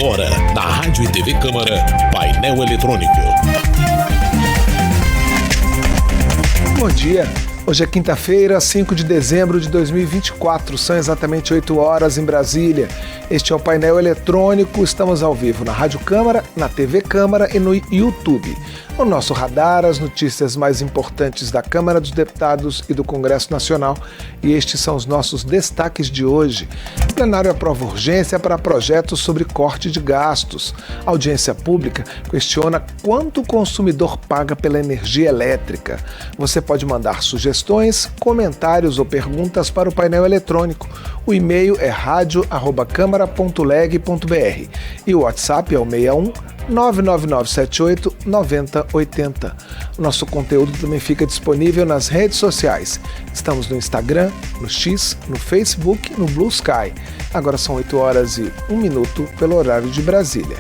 Agora, na Rádio e TV Câmara, painel eletrônico. Bom dia. Hoje é quinta-feira, 5 de dezembro de 2024. São exatamente 8 horas em Brasília. Este é o painel eletrônico. Estamos ao vivo na Rádio Câmara, na TV Câmara e no YouTube. No nosso radar, as notícias mais importantes da Câmara dos Deputados e do Congresso Nacional. E estes são os nossos destaques de hoje. O plenário aprova urgência para projetos sobre corte de gastos. A audiência pública questiona quanto o consumidor paga pela energia elétrica. Você pode mandar sugestões, comentários ou perguntas para o painel eletrônico. O e-mail é radio@câmara.leg.br e o WhatsApp é o 61 99978 9080. O nosso conteúdo também fica disponível nas redes sociais. Estamos no Instagram, no X, no Facebook, no Blue Sky. Agora são 8 horas e 1 minuto pelo horário de Brasília.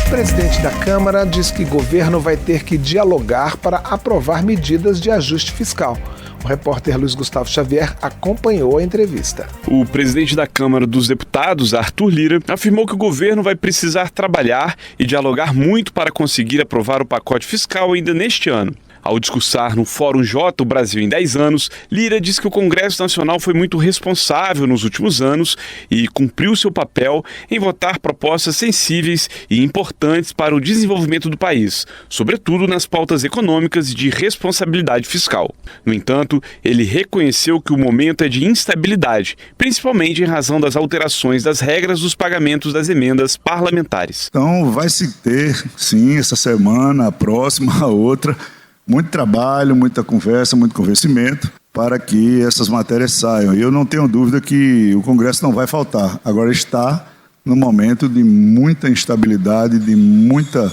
O presidente da Câmara diz que o governo vai ter que dialogar para aprovar medidas de ajuste fiscal. O repórter Luiz Gustavo Xavier acompanhou a entrevista. O presidente da Câmara dos Deputados, Arthur Lira, afirmou que o governo vai precisar trabalhar e dialogar muito para conseguir aprovar o pacote fiscal ainda neste ano. Ao discursar no Fórum J, o Brasil em 10 anos, Lira disse que o Congresso Nacional foi muito responsável nos últimos anos e cumpriu seu papel em votar propostas sensíveis e importantes para o desenvolvimento do país, sobretudo nas pautas econômicas e de responsabilidade fiscal. No entanto, ele reconheceu que o momento é de instabilidade, principalmente em razão das alterações das regras dos pagamentos das emendas parlamentares. Então vai se ter, sim, essa semana, a próxima, a outra, muito trabalho, muita conversa, muito convencimento para que essas matérias saiam. E eu não tenho dúvida que o Congresso não vai faltar. Agora está num momento de muita instabilidade, de muita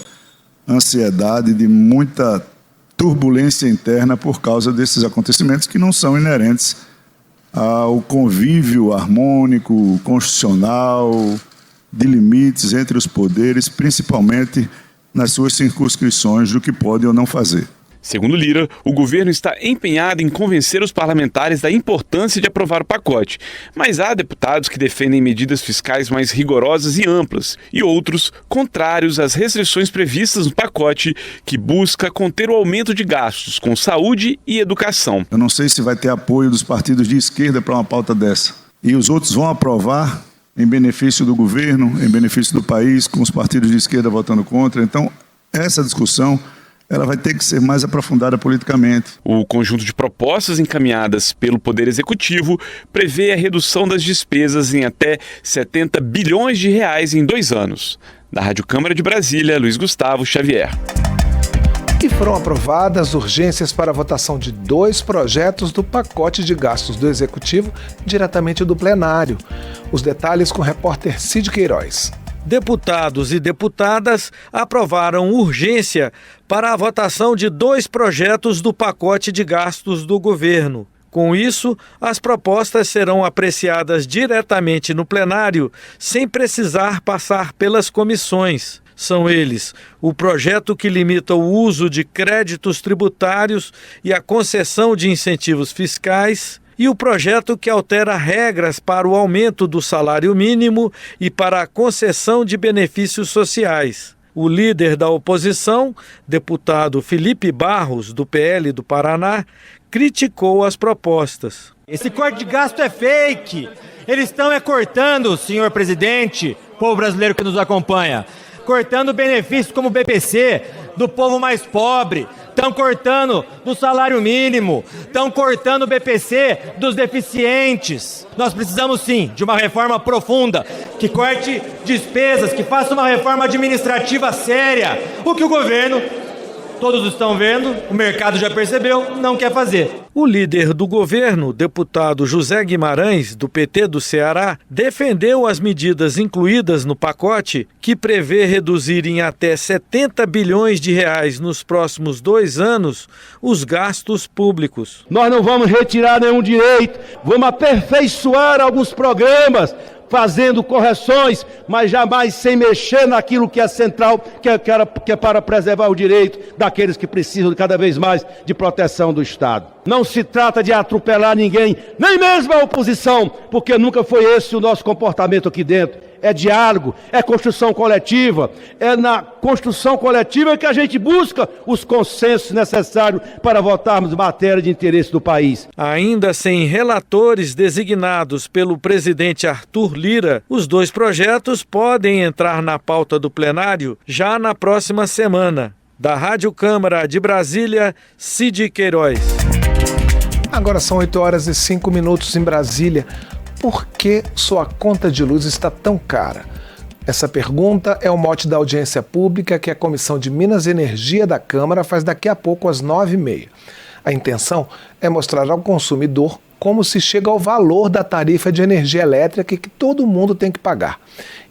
ansiedade, de muita turbulência interna por causa desses acontecimentos que não são inerentes ao convívio harmônico, constitucional, de limites entre os poderes, principalmente nas suas circunscrições do que pode ou não fazer. Segundo Lira, o governo está empenhado em convencer os parlamentares da importância de aprovar o pacote, mas há deputados que defendem medidas fiscais mais rigorosas e amplas, e outros contrários às restrições previstas no pacote, que busca conter o aumento de gastos com saúde e educação. Eu não sei se vai ter apoio dos partidos de esquerda para uma pauta dessa. E os outros vão aprovar em benefício do governo, em benefício do país, com os partidos de esquerda votando contra. Então, essa discussão ela vai ter que ser mais aprofundada politicamente. O conjunto de propostas encaminhadas pelo Poder Executivo prevê a redução das despesas em até 70 bilhões de reais em 2 anos. Da Rádio Câmara de Brasília, Luiz Gustavo Xavier. E foram aprovadas urgências para a votação de 2 projetos do pacote de gastos do Executivo diretamente do plenário. Os detalhes com o repórter Cid Queiroz. Deputados e deputadas aprovaram urgência para a votação de 2 projetos do pacote de gastos do governo. Com isso, as propostas serão apreciadas diretamente no plenário, sem precisar passar pelas comissões. São eles: o projeto que limita o uso de créditos tributários e a concessão de incentivos fiscais, e o projeto que altera regras para o aumento do salário mínimo e para a concessão de benefícios sociais. O líder da oposição, deputado Felipe Barros, do PL do Paraná, criticou as propostas. Esse corte de gasto é fake. Eles estão cortando, senhor presidente, povo brasileiro que nos acompanha, cortando benefícios como o BPC do povo mais pobre. Estão cortando do salário mínimo, estão cortando o BPC dos deficientes. Nós precisamos sim de uma reforma profunda, que corte despesas, que faça uma reforma administrativa séria. O que o governo, todos estão vendo, o mercado já percebeu, não quer fazer. O líder do governo, deputado José Guimarães, do PT do Ceará, defendeu as medidas incluídas no pacote, que prevê reduzir em até 70 bilhões de reais nos próximos 2 anos os gastos públicos. Nós não vamos retirar nenhum direito, vamos aperfeiçoar alguns programas, fazendo correções, mas jamais sem mexer naquilo que é central, que é para preservar o direito daqueles que precisam cada vez mais de proteção do Estado. Não se trata de atropelar ninguém, nem mesmo a oposição, porque nunca foi esse o nosso comportamento aqui dentro. É diálogo, é construção coletiva, é na construção coletiva que a gente busca os consensos necessários para votarmos matéria de interesse do país. Ainda sem relatores designados pelo presidente Arthur Lira, os 2 projetos podem entrar na pauta do plenário já na próxima semana. Da Rádio Câmara de Brasília, Cid Queiroz. Agora são 8h05 em Brasília. Por que sua conta de luz está tão cara? Essa pergunta é o mote da audiência pública que a Comissão de Minas e Energia da Câmara faz daqui a pouco às 9h30. A intenção é mostrar ao consumidor como se chega ao valor da tarifa de energia elétrica que todo mundo tem que pagar.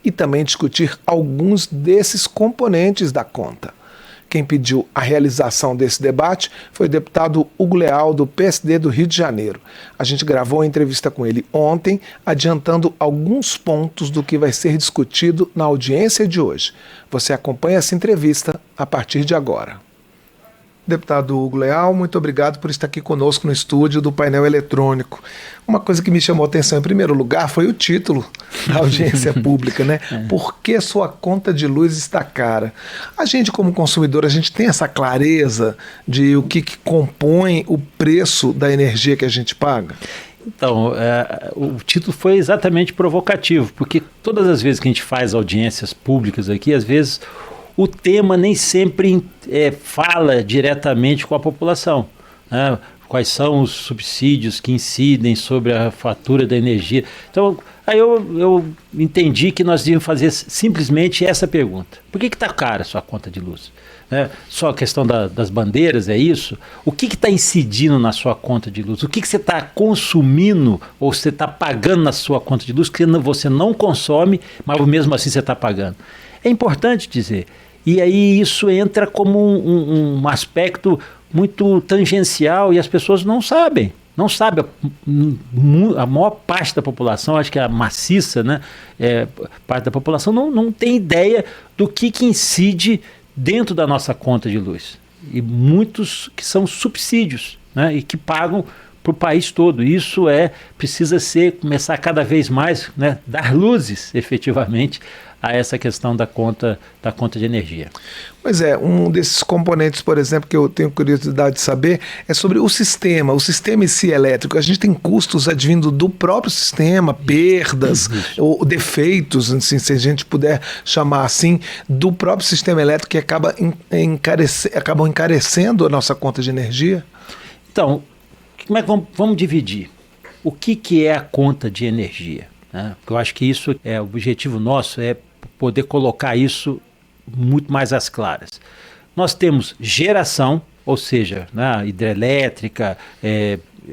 E também discutir alguns desses componentes da conta. Quem pediu a realização desse debate foi o deputado Hugo Leal, do PSD do Rio de Janeiro. A gente gravou a entrevista com ele ontem, adiantando alguns pontos do que vai ser discutido na audiência de hoje. Você acompanha essa entrevista a partir de agora. Deputado Hugo Leal, muito obrigado por estar aqui conosco no estúdio do painel eletrônico. Uma coisa que me chamou a atenção em primeiro lugar foi o título da audiência pública, né? Por que sua conta de luz está cara? A gente, como consumidor, a gente tem essa clareza de o que compõe o preço da energia que a gente paga? Então, o título foi exatamente provocativo, porque todas as vezes que a gente faz audiências públicas aqui, às vezes o tema nem sempre fala diretamente com a população, né? Quais são os subsídios que incidem sobre a fatura da energia. Então, aí eu entendi que nós devíamos fazer simplesmente essa pergunta. Por que está cara a sua conta de luz? Só a questão das bandeiras, é isso? O que está incidindo na sua conta de luz? O que você está consumindo ou você está pagando na sua conta de luz que você não consome, mas mesmo assim você está pagando? É importante dizer. E aí isso entra como um aspecto muito tangencial e as pessoas não sabem. Não sabe, a maior parte da população, acho que a maciça, né, parte da população não tem ideia do que incide dentro da nossa conta de luz. E muitos que são subsídios, né, e que pagam para o país todo. Isso precisa começar cada vez mais, né, dar luzes efetivamente a essa questão da conta de energia. Pois é, um desses componentes, por exemplo, que eu tenho curiosidade de saber, é sobre o sistema em si elétrico. A gente tem custos advindo do próprio sistema, perdas ou defeitos, assim, se a gente puder chamar assim, do próprio sistema elétrico que acabam encarecendo a nossa conta de energia? Então, como é que vamos dividir? O que é a conta de energia? Né? Porque eu acho que isso o objetivo nosso é poder colocar isso muito mais às claras. Nós temos geração, ou seja, né, hidrelétrica,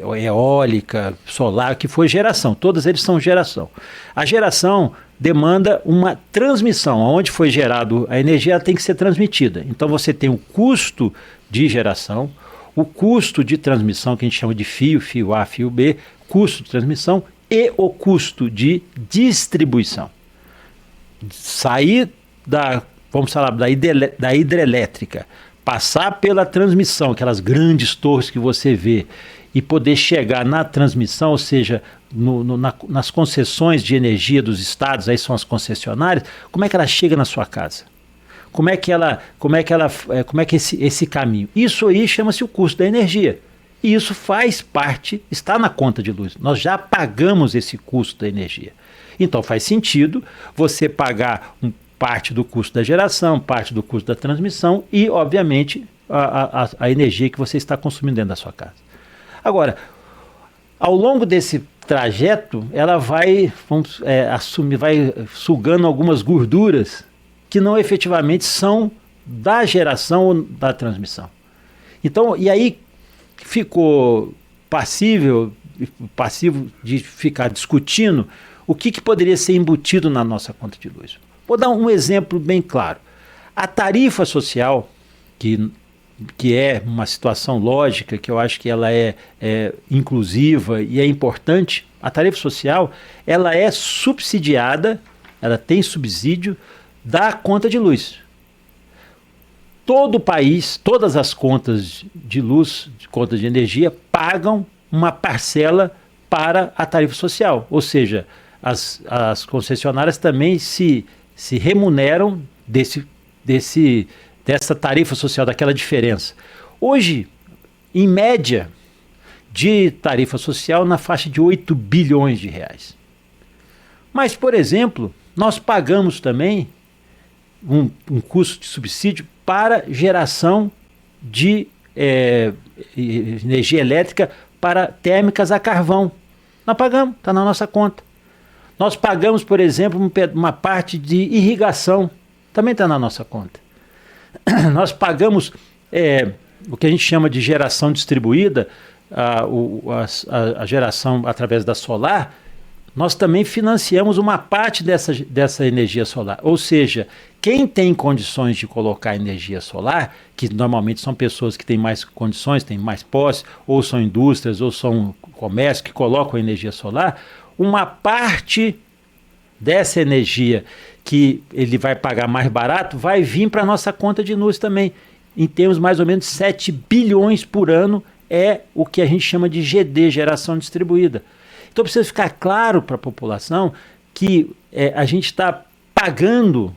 eólica, solar, que foi geração, todas eles são geração. A geração demanda uma transmissão, onde foi gerado a energia ela tem que ser transmitida. Então você tem o custo de geração, o custo de transmissão, que a gente chama de fio A, fio B, custo de transmissão e o custo de distribuição. Sair vamos falar, da hidrelétrica, passar pela transmissão, aquelas grandes torres que você vê, e poder chegar na transmissão, ou seja, nas concessões de energia dos estados, aí são as concessionárias, como é que ela chega na sua casa? Como é que esse caminho? Isso aí chama-se o custo da energia. E isso faz parte, está na conta de luz. Nós já pagamos esse custo da energia. Então faz sentido você pagar parte do custo da geração, parte do custo da transmissão e, obviamente, a energia que você está consumindo dentro da sua casa. Agora, ao longo desse trajeto, ela vai sugando algumas gorduras que não efetivamente são da geração ou da transmissão. Então, e aí ficou passivo de ficar discutindo o que poderia ser embutido na nossa conta de luz. Vou dar um exemplo bem claro. A tarifa social, que é uma situação lógica, que eu acho que ela é inclusiva e é importante, a tarifa social ela é subsidiada, ela tem subsídio da conta de luz. todo o país, todas as contas de luz, de contas de energia, pagam uma parcela para a tarifa social. Ou seja, as concessionárias também se remuneram dessa tarifa social, daquela diferença. Hoje, em média, de tarifa social na faixa de 8 bilhões de reais. Mas, por exemplo, nós pagamos também um custo de subsídio para geração de energia elétrica para térmicas a carvão. Nós pagamos, está na nossa conta. Nós pagamos, por exemplo, uma parte de irrigação, também está na nossa conta. Nós pagamos o que a gente chama de geração distribuída, a geração através da solar. Nós também financiamos uma parte dessa energia solar. Ou seja, quem tem condições de colocar energia solar, que normalmente são pessoas que têm mais condições, têm mais posse, ou são indústrias, ou são comércios que colocam energia solar, uma parte dessa energia que ele vai pagar mais barato vai vir para a nossa conta de luz também. Em termos mais ou menos 7 bilhões por ano é o que a gente chama de GD, geração distribuída. Então precisa ficar claro para a população que a gente está pagando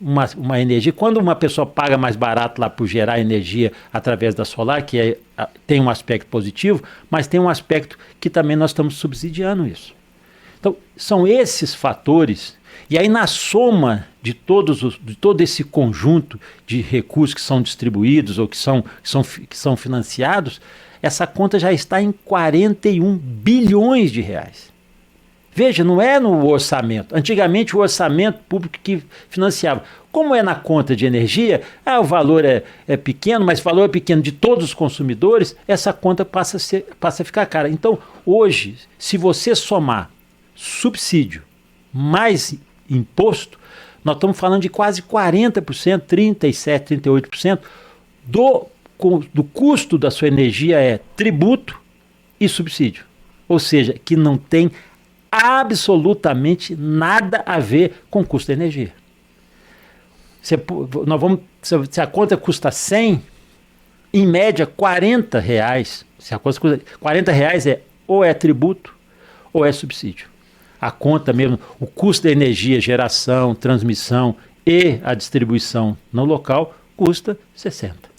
uma energia. Quando uma pessoa paga mais barato lá por gerar energia através da solar, que tem um aspecto positivo, mas tem um aspecto que também nós estamos subsidiando isso. Então são esses fatores, e aí na soma de todo esse conjunto de recursos que são distribuídos ou que são financiados, essa conta já está em 41 bilhões de reais. Veja, não é no orçamento. Antigamente o orçamento público que financiava. Como é na conta de energia, o valor é pequeno, mas o valor é pequeno de todos os consumidores, essa conta passa a ficar cara. Então, hoje, se você somar subsídio mais imposto, nós estamos falando de quase 40%, 37%, 38% do custo da sua energia é tributo e subsídio. Ou seja, que não tem absolutamente nada a ver com o custo da energia. Se a conta custa 100, em média R$40, se a conta custa R$40 ou é tributo ou é subsídio. A conta mesmo, o custo da energia, geração, transmissão e a distribuição no local custa 60.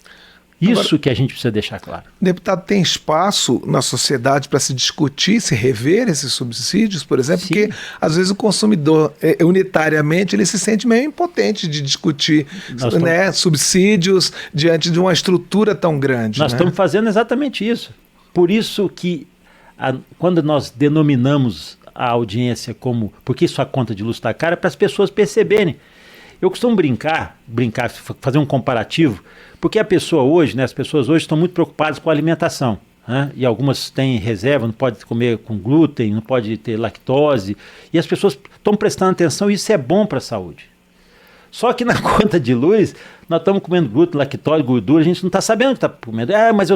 Isso que a gente precisa deixar claro. Deputado, tem espaço na sociedade para se discutir, se rever esses subsídios, por exemplo? Sim. Porque às vezes o consumidor, unitariamente, ele se sente meio impotente de discutir subsídios diante de uma estrutura tão grande. Nós estamos fazendo exatamente isso. Por isso que quando nós denominamos a audiência como por que sua conta de luz está cara, para as pessoas perceberem. Eu costumo brincar, fazer um comparativo, porque as pessoas hoje estão muito preocupadas com a alimentação, né? E algumas têm reserva, não pode comer com glúten, não pode ter lactose, e as pessoas estão prestando atenção e isso é bom para a saúde. Só que na conta de luz, nós estamos comendo glúten, lactose, gordura, a gente não está sabendo o que está comendo. Mas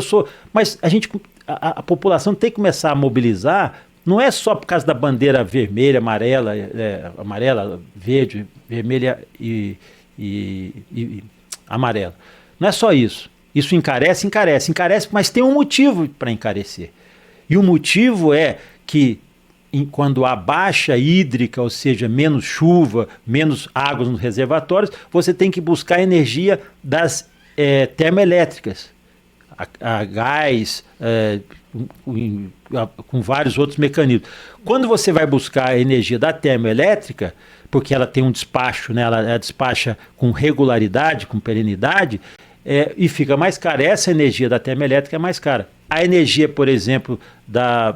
a população tem que começar a mobilizar. Não é só por causa da bandeira vermelha, amarela, verde, vermelha e amarela. Não é só isso. Isso encarece, mas tem um motivo para encarecer. E o motivo é que quando há baixa hídrica, ou seja, menos chuva, menos águas nos reservatórios, você tem que buscar energia das termoelétricas, a gás, com vários outros mecanismos. Quando você vai buscar a energia da termoelétrica, porque ela tem um despacho, né, ela despacha com regularidade, com perenidade, e fica mais cara. Essa energia da termoelétrica é mais cara. A energia, por exemplo, da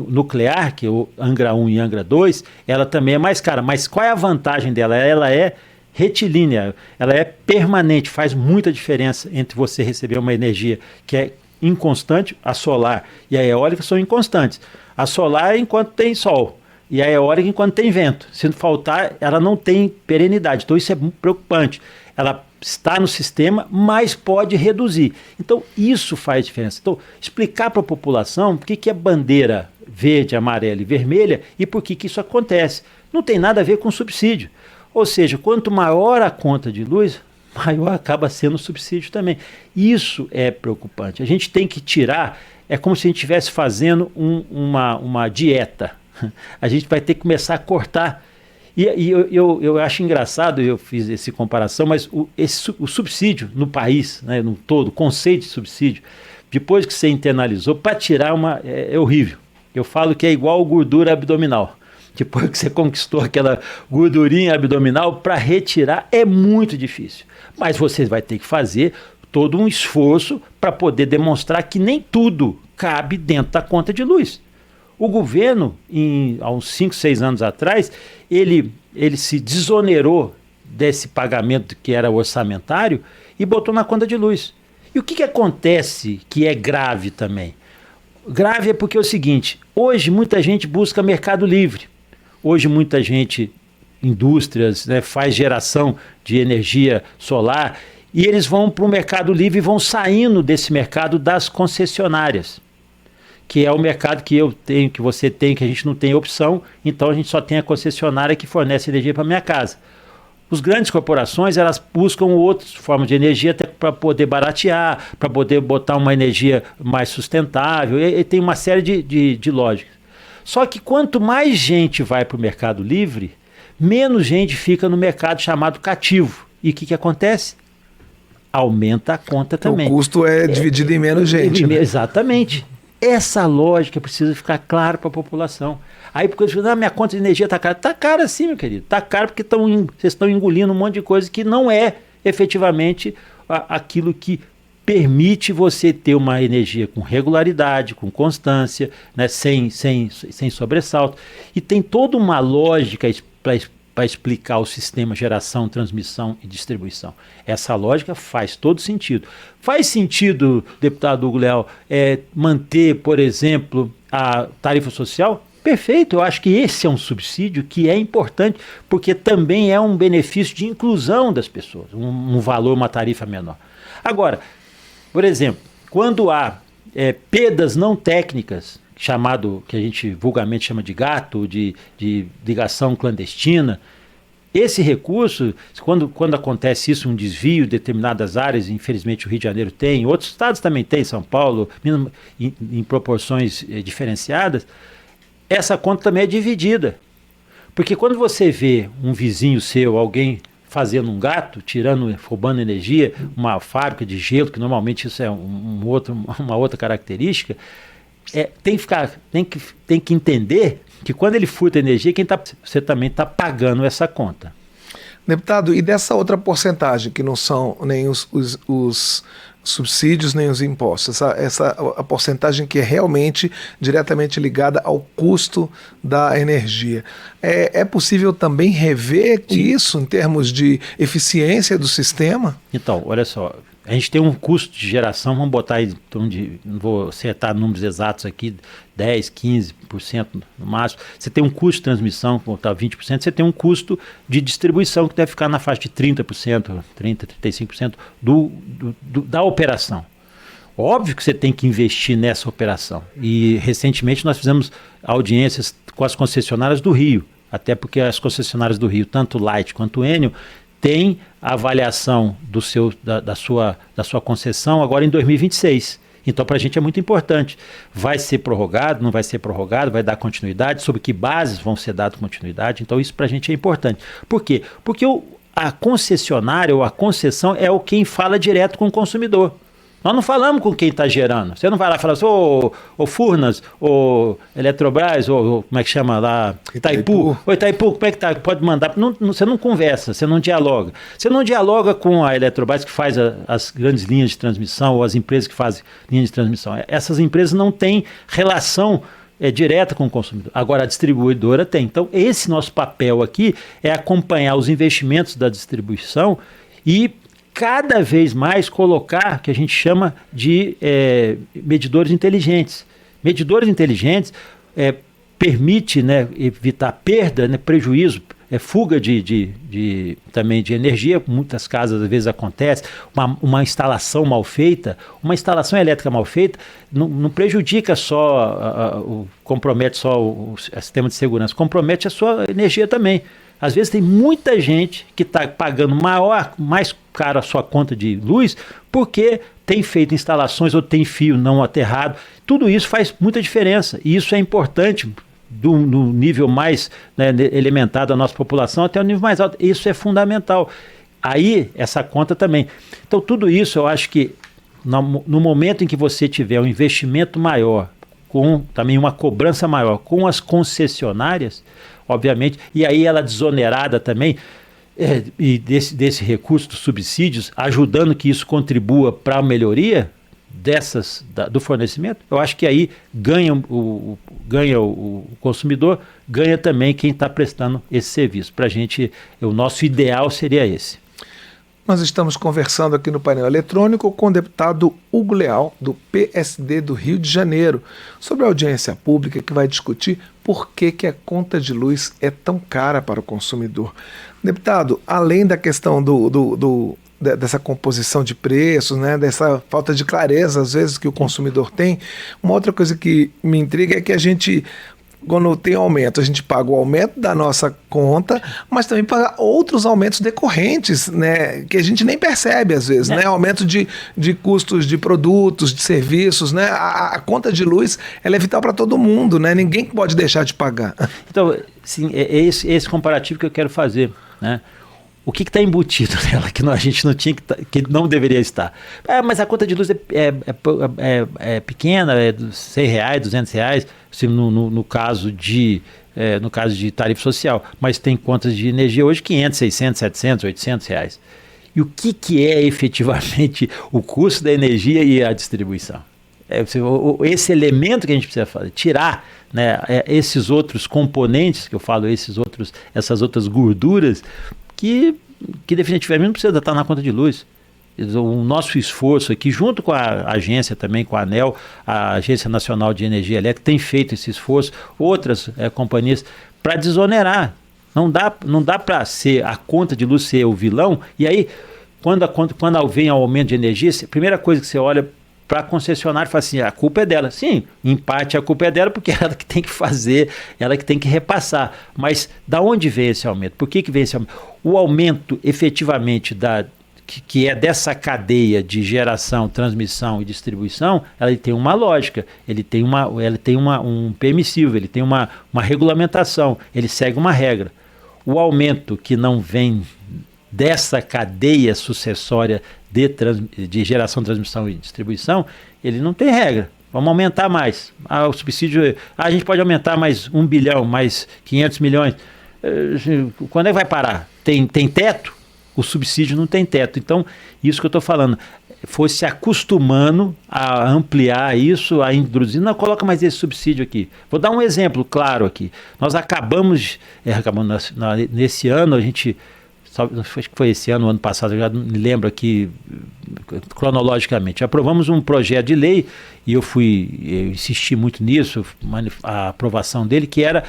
nuclear, que é o Angra 1 e Angra 2, ela também é mais cara. Mas qual é a vantagem dela? Ela é retilínea, ela é permanente, faz muita diferença entre você receber uma energia que é inconstante, a solar e a eólica são inconstantes. A solar é enquanto tem sol e a eólica enquanto tem vento. Se faltar, ela não tem perenidade. Então isso é muito preocupante. Ela está no sistema, mas pode reduzir. Então isso faz diferença. Então explicar para a população por que é bandeira verde, amarela e vermelha e por que isso acontece. Não tem nada a ver com subsídio. Ou seja, quanto maior a conta de luz, maior acaba sendo o subsídio também. Isso é preocupante. A gente tem que tirar, é como se a gente estivesse fazendo uma dieta. A gente vai ter que começar a cortar. E eu acho engraçado, eu fiz essa comparação, mas o subsídio no país, né, no todo, o conceito de subsídio, depois que você internalizou, para tirar é horrível. Eu falo que é igual gordura abdominal. Depois que você conquistou aquela gordurinha abdominal, para retirar é muito difícil. Mas você vai ter que fazer todo um esforço para poder demonstrar que nem tudo cabe dentro da conta de luz. O governo, há uns 5, 6 anos atrás, ele se desonerou desse pagamento que era orçamentário e botou na conta de luz. E o que acontece que é grave também? Grave é porque é o seguinte, hoje muita gente busca mercado livre. Hoje muita gente, indústrias, né, faz geração de energia solar e eles vão para o mercado livre e vão saindo desse mercado das concessionárias, que é o mercado que eu tenho, que você tem, que a gente não tem opção, então a gente só tem a concessionária que fornece energia para minha casa. As grandes corporações, elas buscam outras formas de energia até para poder baratear, para poder botar uma energia mais sustentável, e tem uma série de lógicas. Só que quanto mais gente vai para o mercado livre, menos gente fica no mercado chamado cativo. E o que acontece? Aumenta a conta também. O custo é dividido em menos gente. Né? Exatamente. Essa lógica precisa ficar clara para a população. Aí porque eles falam, minha conta de energia está cara. Está cara sim, meu querido. Está cara porque vocês estão engolindo um monte de coisa que não é efetivamente aquilo que permite você ter uma energia com regularidade, com constância, né, sem sobressalto. E tem toda uma lógica para explicar o sistema geração, transmissão e distribuição. Essa lógica faz todo sentido. Faz sentido, deputado Hugo Leal, manter, por exemplo, a tarifa social? Perfeito, eu acho que esse é um subsídio que é importante, porque também é um benefício de inclusão das pessoas, um valor, uma tarifa menor. Agora, por exemplo, quando há perdas não técnicas, que a gente vulgarmente chama de gato, de ligação clandestina, esse recurso, quando acontece isso, um desvio em determinadas áreas, infelizmente o Rio de Janeiro tem, outros estados também tem, São Paulo, em proporções diferenciadas, essa conta também é dividida. Porque quando você vê um vizinho seu, alguém fazendo um gato, roubando energia, uma fábrica de gelo, que normalmente isso é uma outra característica, tem que entender que quando ele furta energia, você também está pagando essa conta. Deputado, e dessa outra porcentagem, que não são nem os subsídios nem os impostos, a porcentagem que é realmente diretamente ligada ao custo da energia, é possível também rever isso em termos de eficiência do sistema? Então, olha só, a gente tem um custo de geração, vamos botar aí, não vou acertar números exatos aqui, 10%, 15% no máximo. Você tem um custo de transmissão, vou botar 20%, você tem um custo de distribuição que deve ficar na faixa de 30%, 30%, 35% da operação. Óbvio que você tem que investir nessa operação. E recentemente nós fizemos audiências com as concessionárias do Rio, até porque as concessionárias do Rio, tanto Light quanto Enel, tem a avaliação da sua concessão agora em 2026. Então, para a gente é muito importante. Vai ser prorrogado, não vai ser prorrogado, vai dar continuidade, sobre que bases vão ser dadas continuidade. Então, isso para a gente é importante. Por quê? Porque a concessionária ou a concessão é quem fala direto com o consumidor. Nós não falamos com quem está gerando. Você não vai lá e fala assim, ô Furnas, ô Eletrobras, ou como é que chama lá? Itaipu. Ô Itaipu, como é que tá? Pode mandar. Você não conversa, você não dialoga. Você não dialoga com a Eletrobras que faz as grandes linhas de transmissão ou as empresas que fazem linhas de transmissão. Essas empresas não têm relação direta com o consumidor. Agora a distribuidora tem. Então esse nosso papel aqui é acompanhar os investimentos da distribuição e cada vez mais colocar, que a gente chama de medidores inteligentes. Medidores inteligentes permite, né, evitar perda, né, prejuízo, fuga também de energia. Muitas casas às vezes acontece, uma instalação mal feita, uma instalação elétrica mal feita não prejudica só, compromete só o sistema de segurança, compromete a sua energia também. Às vezes tem muita gente que está pagando mais caro a sua conta de luz porque tem feito instalações ou tem fio não aterrado. Tudo isso faz muita diferença e isso é importante no nível mais, né, elementar da nossa população até o nível mais alto. Isso é fundamental. Aí, essa conta também. Então, tudo isso eu acho que no momento em que você tiver um investimento maior, com também uma cobrança maior com as concessionárias, obviamente, e aí ela desonerada também, e desse recurso dos subsídios, ajudando que isso contribua para a melhoria do fornecimento, eu acho que aí ganha o consumidor, ganha também quem está prestando esse serviço. Para a gente, o nosso ideal seria esse. Nós estamos conversando aqui no painel eletrônico com o deputado Hugo Leal, do PSD do Rio de Janeiro, sobre a audiência pública que vai discutir por que a conta de luz é tão cara para o consumidor. Deputado, além da questão dessa composição de preços, né, dessa falta de clareza, às vezes, que o consumidor tem, uma outra coisa que me intriga é que a gente, quando tem aumento, a gente paga o aumento da nossa conta, mas também paga outros aumentos decorrentes, né, que a gente nem percebe às vezes, né, aumento de custos de produtos, de serviços, né, a conta de luz, ela é vital para todo mundo, né, ninguém pode deixar de pagar. Então, sim, é esse comparativo que eu quero fazer, né. O que está embutido nela que a gente não tinha, que não deveria estar? Mas a conta de luz é pequena, é R$100, R$200, se no caso de tarifa social. Mas tem contas de energia hoje 500, 600, 700, R$800. E o que é efetivamente o custo da energia e a distribuição? Esse elemento que a gente precisa fazer, tirar, né, esses outros componentes que eu falo, essas outras gorduras, que definitivamente não precisa estar na conta de luz. O nosso esforço aqui, junto com a agência também, com a ANEEL, a Agência Nacional de Energia Elétrica, tem feito esse esforço, outras companhias, para desonerar. Não dá para a conta de luz ser o vilão, e aí, quando vem ao aumento de energia, a primeira coisa que você olha para a concessionária e fala assim, a culpa é dela. Sim, em parte a culpa é dela, porque é ela que tem que fazer, ela que tem que repassar. Mas da onde vem esse aumento? Por que vem esse aumento? O aumento efetivamente que é dessa cadeia de geração, transmissão e distribuição, ela tem uma lógica, ele tem um permissivo, ele tem uma regulamentação, ele segue uma regra. O aumento que não vem dessa cadeia sucessória de geração, transmissão e distribuição, ele não tem regra. Vamos aumentar mais. O subsídio, a gente pode aumentar mais 1 bilhão, mais 500 milhões. Quando é que vai parar? Tem teto? O subsídio não tem teto. Então, isso que eu estou falando, foi se acostumando a ampliar isso, a introduzir, não coloca mais esse subsídio aqui. Vou dar um exemplo claro aqui. Nós acabamos nesse ano, a gente... Acho que foi esse ano, ano passado, eu já não me lembro aqui cronologicamente. Aprovamos um projeto de lei e eu insisti muito nisso, a aprovação dele, que era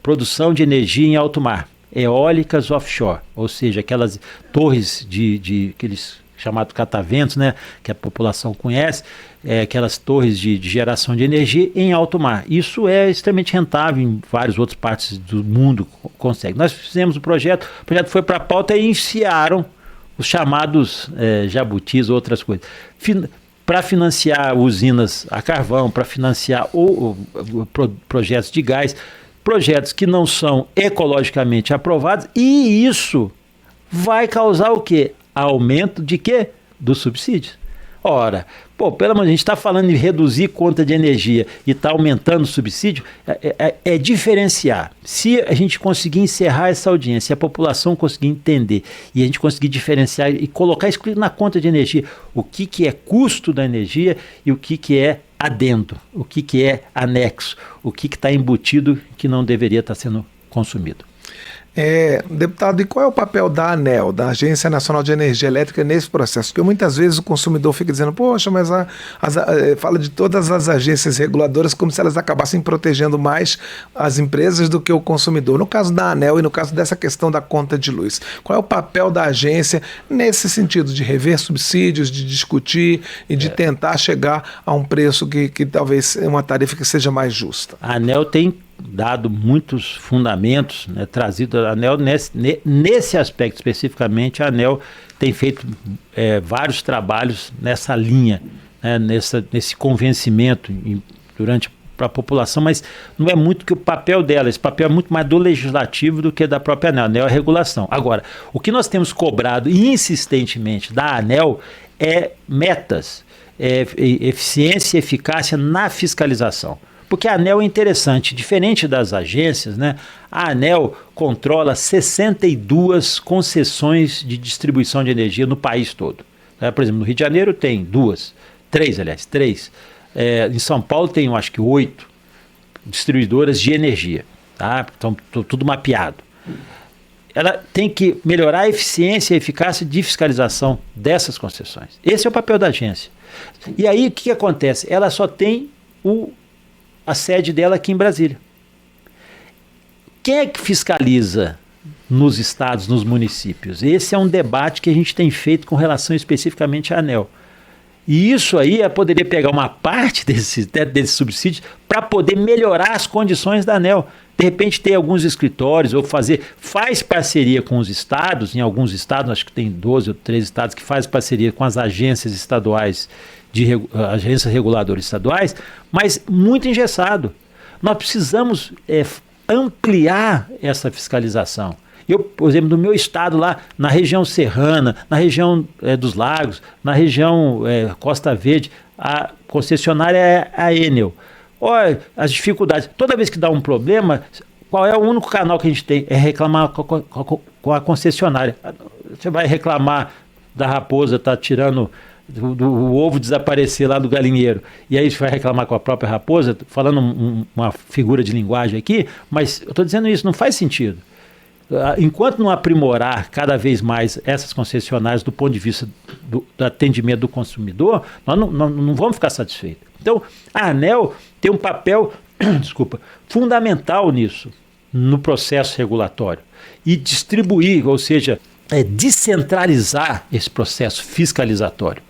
produção de energia em alto mar, eólicas offshore, ou seja, aquelas torres aqueles chamados cataventos, né, que a população conhece, aquelas torres de geração de energia em alto mar. Isso é extremamente rentável em várias outras partes do mundo, consegue. Nós fizemos o projeto foi para a pauta e iniciaram os chamados jabutis, outras coisas. Para financiar usinas a carvão, para financiar projetos de gás, projetos que não são ecologicamente aprovados, e isso vai causar o quê? Aumento de quê? Do subsídio. Ora, pelo amor de Deus, a gente está falando de reduzir conta de energia e está aumentando o subsídio, é diferenciar. Se a gente conseguir encerrar essa audiência, se a população conseguir entender e a gente conseguir diferenciar e colocar escrito na conta de energia o que é custo da energia e o que é adendo, o que é anexo, o que está embutido que não deveria estar sendo consumido. Deputado, e qual é o papel da ANEEL, da Agência Nacional de Energia Elétrica, nesse processo? Porque muitas vezes o consumidor fica dizendo, poxa, mas fala de todas as agências reguladoras como se elas acabassem protegendo mais as empresas do que o consumidor. No caso da ANEEL e no caso dessa questão da conta de luz, qual é o papel da agência nesse sentido de rever subsídios, de discutir e de tentar chegar a um preço que talvez uma tarifa que seja mais justa? A ANEEL tem dado muitos fundamentos, né, trazido a ANEEL nesse aspecto especificamente. A ANEEL tem feito vários trabalhos nessa linha, né, nesse convencimento para a população, mas não é muito que o papel dela, esse papel é muito mais do legislativo do que da própria ANEEL. A ANEEL é a regulação. Agora, o que nós temos cobrado insistentemente da ANEEL é metas, eficiência e eficácia na fiscalização. Porque a ANEEL é interessante, diferente das agências, né? A ANEEL controla 62 concessões de distribuição de energia no país todo. Por exemplo, no Rio de Janeiro tem três. Em São Paulo tem, eu acho que 8 distribuidoras de energia. Tá? Então, tudo mapeado. Ela tem que melhorar a eficiência e a eficácia de fiscalização dessas concessões. Esse é o papel da agência. E aí, o que acontece? Ela só tem a sede dela aqui em Brasília. Quem é que fiscaliza nos estados, nos municípios? Esse é um debate que a gente tem feito com relação especificamente à ANEEL. E isso aí poderia pegar uma parte desse subsídio para poder melhorar as condições da ANEEL. De repente ter alguns escritórios ou faz parceria com os estados, em alguns estados, acho que tem 12 ou 13 estados que faz parceria com as agências estaduais, agências reguladoras estaduais, mas muito engessado. Nós precisamos ampliar essa fiscalização. Eu, por exemplo, no meu estado lá, na região serrana, na região dos lagos, na região Costa Verde, a concessionária é a Enel. Olha as dificuldades. Toda vez que dá um problema, qual é o único canal que a gente tem? É reclamar com a concessionária. Você vai reclamar da raposa, está tirando o ovo desaparecer lá do galinheiro, e aí você vai reclamar com a própria raposa, falando uma figura de linguagem aqui, mas eu estou dizendo isso, não faz sentido. Enquanto não aprimorar cada vez mais essas concessionárias do ponto de vista do atendimento do consumidor, nós não vamos ficar satisfeitos. Então, a ANEEL tem um papel fundamental nisso, no processo regulatório. E distribuir, ou seja, descentralizar esse processo fiscalizatório.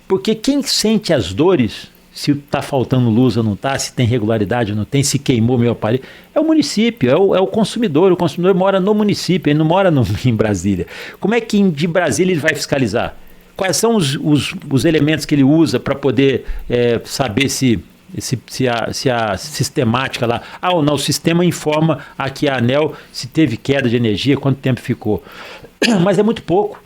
Porque quem sente as dores, se está faltando luz ou não está, se tem regularidade ou não tem, se queimou meu aparelho, é o município, é o consumidor. O consumidor mora no município, ele não mora em Brasília. Como é que de Brasília ele vai fiscalizar? Quais são os elementos que ele usa para poder saber se a sistemática lá... ou não, o sistema informa aqui a ANEEL se teve queda de energia, quanto tempo ficou. Mas é muito pouco.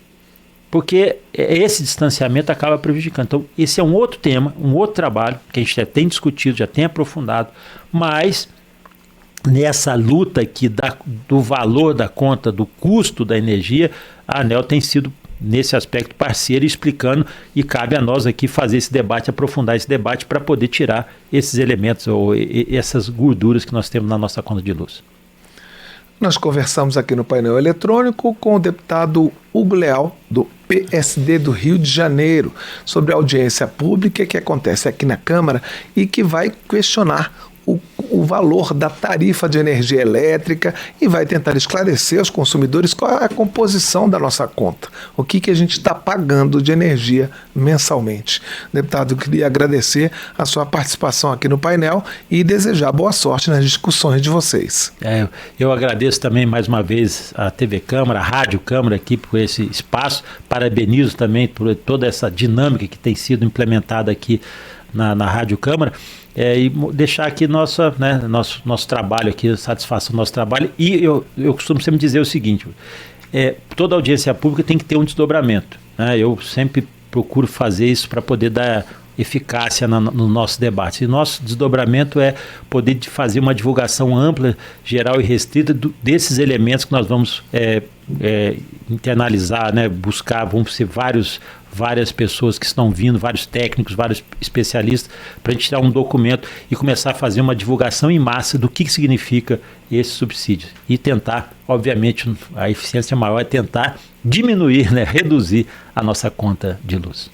Porque esse distanciamento acaba prejudicando. Então, esse é um outro tema, um outro trabalho que a gente já tem discutido, já tem aprofundado, mas nessa luta aqui do valor da conta, do custo da energia, a ANEEL tem sido, nesse aspecto, parceira, explicando, e cabe a nós aqui fazer esse debate, aprofundar esse debate para poder tirar esses elementos ou essas gorduras que nós temos na nossa conta de luz. Nós conversamos aqui no painel eletrônico com o deputado Hugo Leal, do PSD do Rio de Janeiro, sobre a audiência pública que acontece aqui na Câmara e que vai questionar o valor da tarifa de energia elétrica e vai tentar esclarecer aos consumidores qual é a composição da nossa conta, o que a gente está pagando de energia mensalmente. Deputado, eu queria agradecer a sua participação aqui no painel e desejar boa sorte nas discussões de vocês. Eu agradeço também mais uma vez a TV Câmara, a Rádio Câmara aqui por esse espaço, parabenizo também por toda essa dinâmica que tem sido implementada aqui na Rádio Câmara. E deixar aqui nosso trabalho aqui, satisfação do nosso trabalho. E eu costumo sempre dizer o seguinte, toda audiência pública tem que ter um desdobramento, né? Eu sempre procuro fazer isso para poder dar eficácia no nosso debate. E nosso desdobramento é poder fazer uma divulgação ampla, geral e restrita desses elementos que nós vamos internalizar, né? Buscar, vão ser várias pessoas que estão vindo, vários técnicos, vários especialistas, para a gente tirar um documento e começar a fazer uma divulgação em massa do que significa esse subsídio. E tentar, obviamente, a eficiência maior é tentar diminuir, né? Reduzir a nossa conta de luz.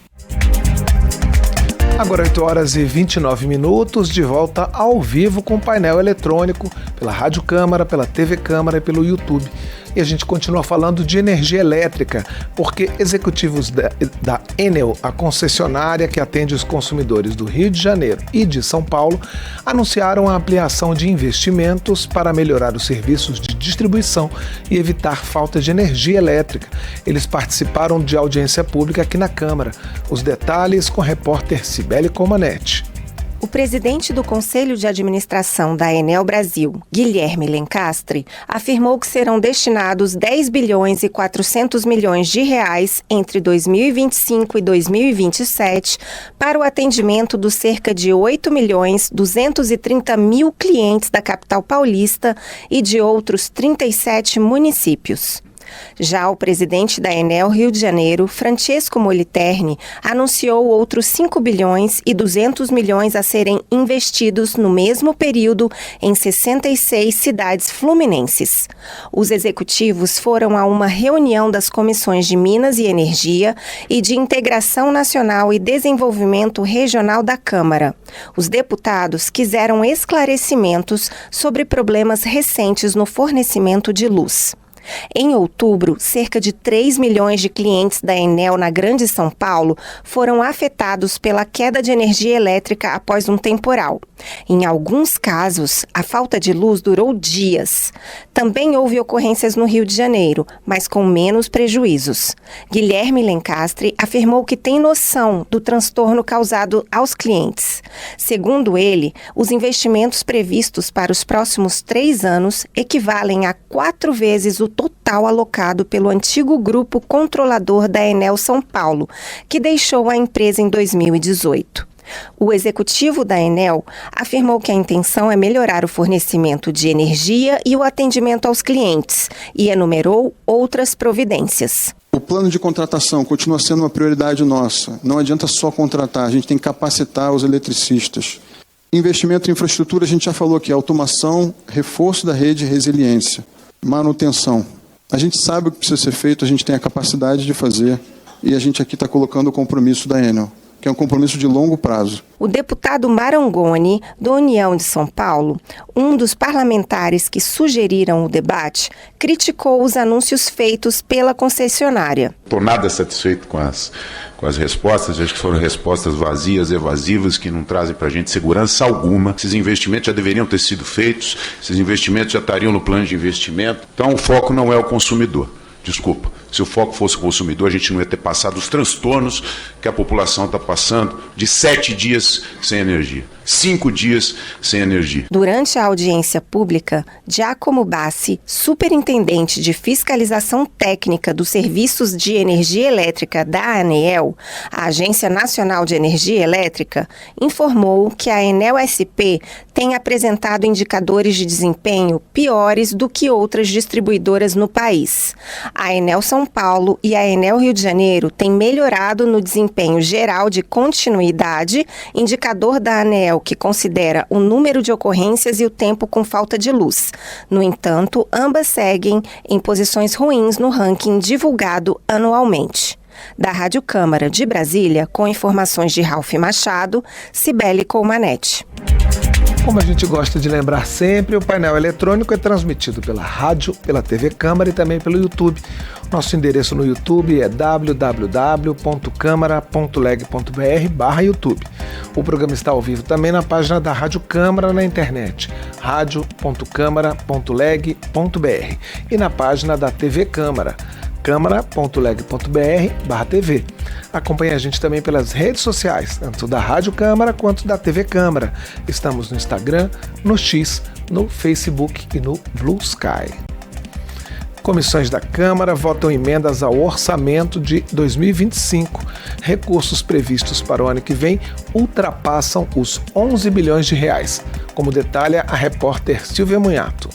Agora 8h29, de volta ao vivo com o painel eletrônico pela Rádio Câmara, pela TV Câmara e pelo YouTube. E a gente continua falando de energia elétrica, porque executivos da Enel, a concessionária que atende os consumidores do Rio de Janeiro e de São Paulo, anunciaram a ampliação de investimentos para melhorar os serviços de distribuição e evitar falta de energia elétrica. Eles participaram de audiência pública aqui na Câmara. Os detalhes com a repórter Cibele Comanetti. O presidente do Conselho de Administração da Enel Brasil, Guilherme Lencastre, afirmou que serão destinados 10 bilhões e 400 milhões de reais entre 2025 e 2027 para o atendimento dos cerca de 8 milhões 230 mil clientes da capital paulista e de outros 37 municípios. Já o presidente da Enel Rio de Janeiro, Francesco Moliterni, anunciou outros 5 bilhões e 200 milhões a serem investidos no mesmo período em 66 cidades fluminenses. Os executivos foram a uma reunião das comissões de Minas e Energia e de Integração Nacional e Desenvolvimento Regional da Câmara. Os deputados quiseram esclarecimentos sobre problemas recentes no fornecimento de luz. Em outubro, cerca de 3 milhões de clientes da Enel na Grande São Paulo foram afetados pela queda de energia elétrica após um temporal. Em alguns casos, a falta de luz durou dias. Também houve ocorrências no Rio de Janeiro, mas com menos prejuízos. Guilherme Lencastre afirmou que tem noção do transtorno causado aos clientes. Segundo ele, os investimentos previstos para os próximos 3 anos equivalem a 4 vezes o total alocado pelo antigo grupo controlador da Enel São Paulo, que deixou a empresa em 2018. O executivo da Enel afirmou que a intenção é melhorar o fornecimento de energia e o atendimento aos clientes e enumerou outras providências. O plano de contratação continua sendo uma prioridade nossa. Não adianta só contratar, a gente tem que capacitar os eletricistas. Investimento em infraestrutura, a gente já falou aqui, automação, reforço da rede e resiliência. Manutenção. A gente sabe o que precisa ser feito, a gente tem a capacidade de fazer e a gente aqui está colocando o compromisso da Enel, que é um compromisso de longo prazo. O deputado Marangoni, do União de São Paulo, um dos parlamentares que sugeriram o debate, criticou os anúncios feitos pela concessionária. Estou nada satisfeito com as respostas, acho que foram respostas vazias, evasivas, que não trazem para a gente segurança alguma. Esses investimentos já deveriam ter sido feitos, esses investimentos já estariam no plano de investimento. Então o foco não é o consumidor. Desculpa, se o foco fosse o consumidor, a gente não ia ter passado os transtornos que a população está passando de 7 dias sem energia, 5 dias sem energia. Durante a audiência pública, Giacomo Bassi, superintendente de fiscalização técnica dos serviços de energia elétrica da ANEEL, a Agência Nacional de Energia Elétrica, informou que a Enel SP tem apresentado indicadores de desempenho piores do que outras distribuidoras no país. A Enel São Paulo e a Enel Rio de Janeiro têm melhorado no desempenho geral de continuidade, indicador da ANEEL que considera o número de ocorrências e o tempo com falta de luz. No entanto, ambas seguem em posições ruins no ranking divulgado anualmente. Da Rádio Câmara de Brasília, com informações de Ralf Machado, Cibele Comanetti. Como a gente gosta de lembrar sempre, o painel eletrônico é transmitido pela rádio, pela TV Câmara e também pelo YouTube. Nosso endereço no YouTube é www.câmara.leg.br/YouTube. O programa está ao vivo também na página da Rádio Câmara na internet, radio.câmara.leg.br, e na página da TV Câmara, câmara.leg.br/TV. Acompanhe a gente também pelas redes sociais, tanto da Rádio Câmara quanto da TV Câmara. Estamos no Instagram, no X, no Facebook e no Blue Sky. Comissões da Câmara votam emendas ao orçamento de 2025. Recursos previstos para o ano que vem ultrapassam os 11 bilhões de reais, como detalha a repórter Silvia Munhato.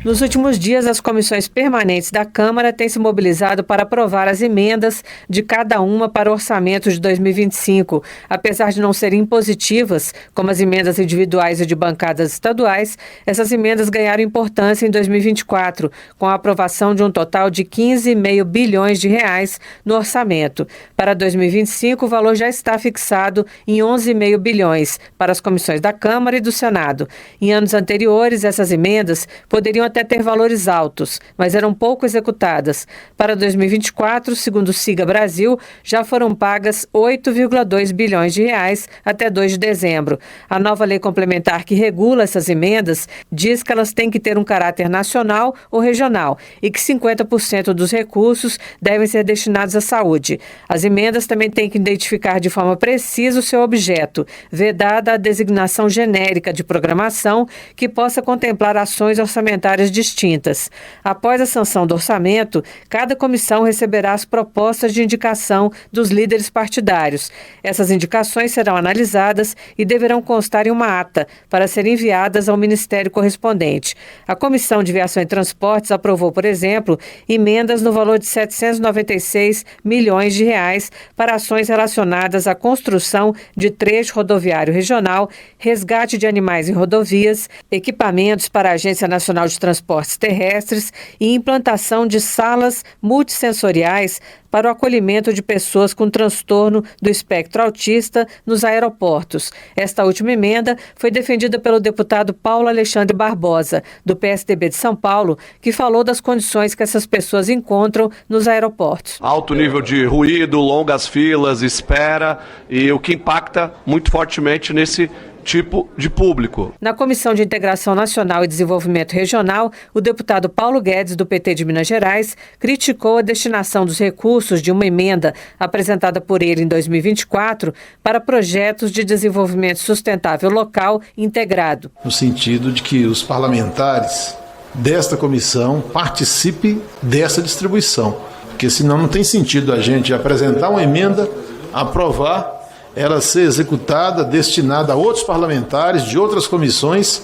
Nos últimos dias, as comissões permanentes da Câmara têm se mobilizado para aprovar as emendas de cada uma para o orçamento de 2025. Apesar de não serem impositivas, como as emendas individuais e de bancadas estaduais, essas emendas ganharam importância em 2024, com a aprovação de um total de 15,5 bilhões de reais no orçamento. Para 2025, o valor já está fixado em 11,5 bilhões para as comissões da Câmara e do Senado. Em anos anteriores, essas emendas poderiam até ter valores altos, mas eram pouco executadas. Para 2024, segundo o Siga Brasil, já foram pagas 8,2 bilhões de reais até 2 de dezembro. A nova lei complementar que regula essas emendas diz que elas têm que ter um caráter nacional ou regional e que 50% dos recursos devem ser destinados à saúde. As emendas também têm que identificar de forma precisa o seu objeto, vedada a designação genérica de programação que possa contemplar ações orçamentárias distintas. Após a sanção do orçamento, cada comissão receberá as propostas de indicação dos líderes partidários. Essas indicações serão analisadas e deverão constar em uma ata para serem enviadas ao Ministério correspondente. A Comissão de Viação e Transportes aprovou, por exemplo, emendas no valor de 796 milhões de reais para ações relacionadas à construção de trecho rodoviário regional, resgate de animais em rodovias, equipamentos para a Agência Nacional de Transportes Terrestres e implantação de salas multissensoriais para o acolhimento de pessoas com transtorno do espectro autista nos aeroportos. Esta última emenda foi defendida pelo deputado Paulo Alexandre Barbosa, do PSDB de São Paulo, que falou das condições que essas pessoas encontram nos aeroportos. Alto nível de ruído, longas filas, espera, e o que impacta muito fortemente nesse tipo de público. Na Comissão de Integração Nacional e Desenvolvimento Regional, o deputado Paulo Guedes, do PT de Minas Gerais, criticou a destinação dos recursos de uma emenda apresentada por ele em 2024 para projetos de desenvolvimento sustentável local integrado. No sentido de que os parlamentares desta comissão participem dessa distribuição, porque senão não tem sentido a gente apresentar uma emenda, aprovar, ela ser executada, destinada a outros parlamentares de outras comissões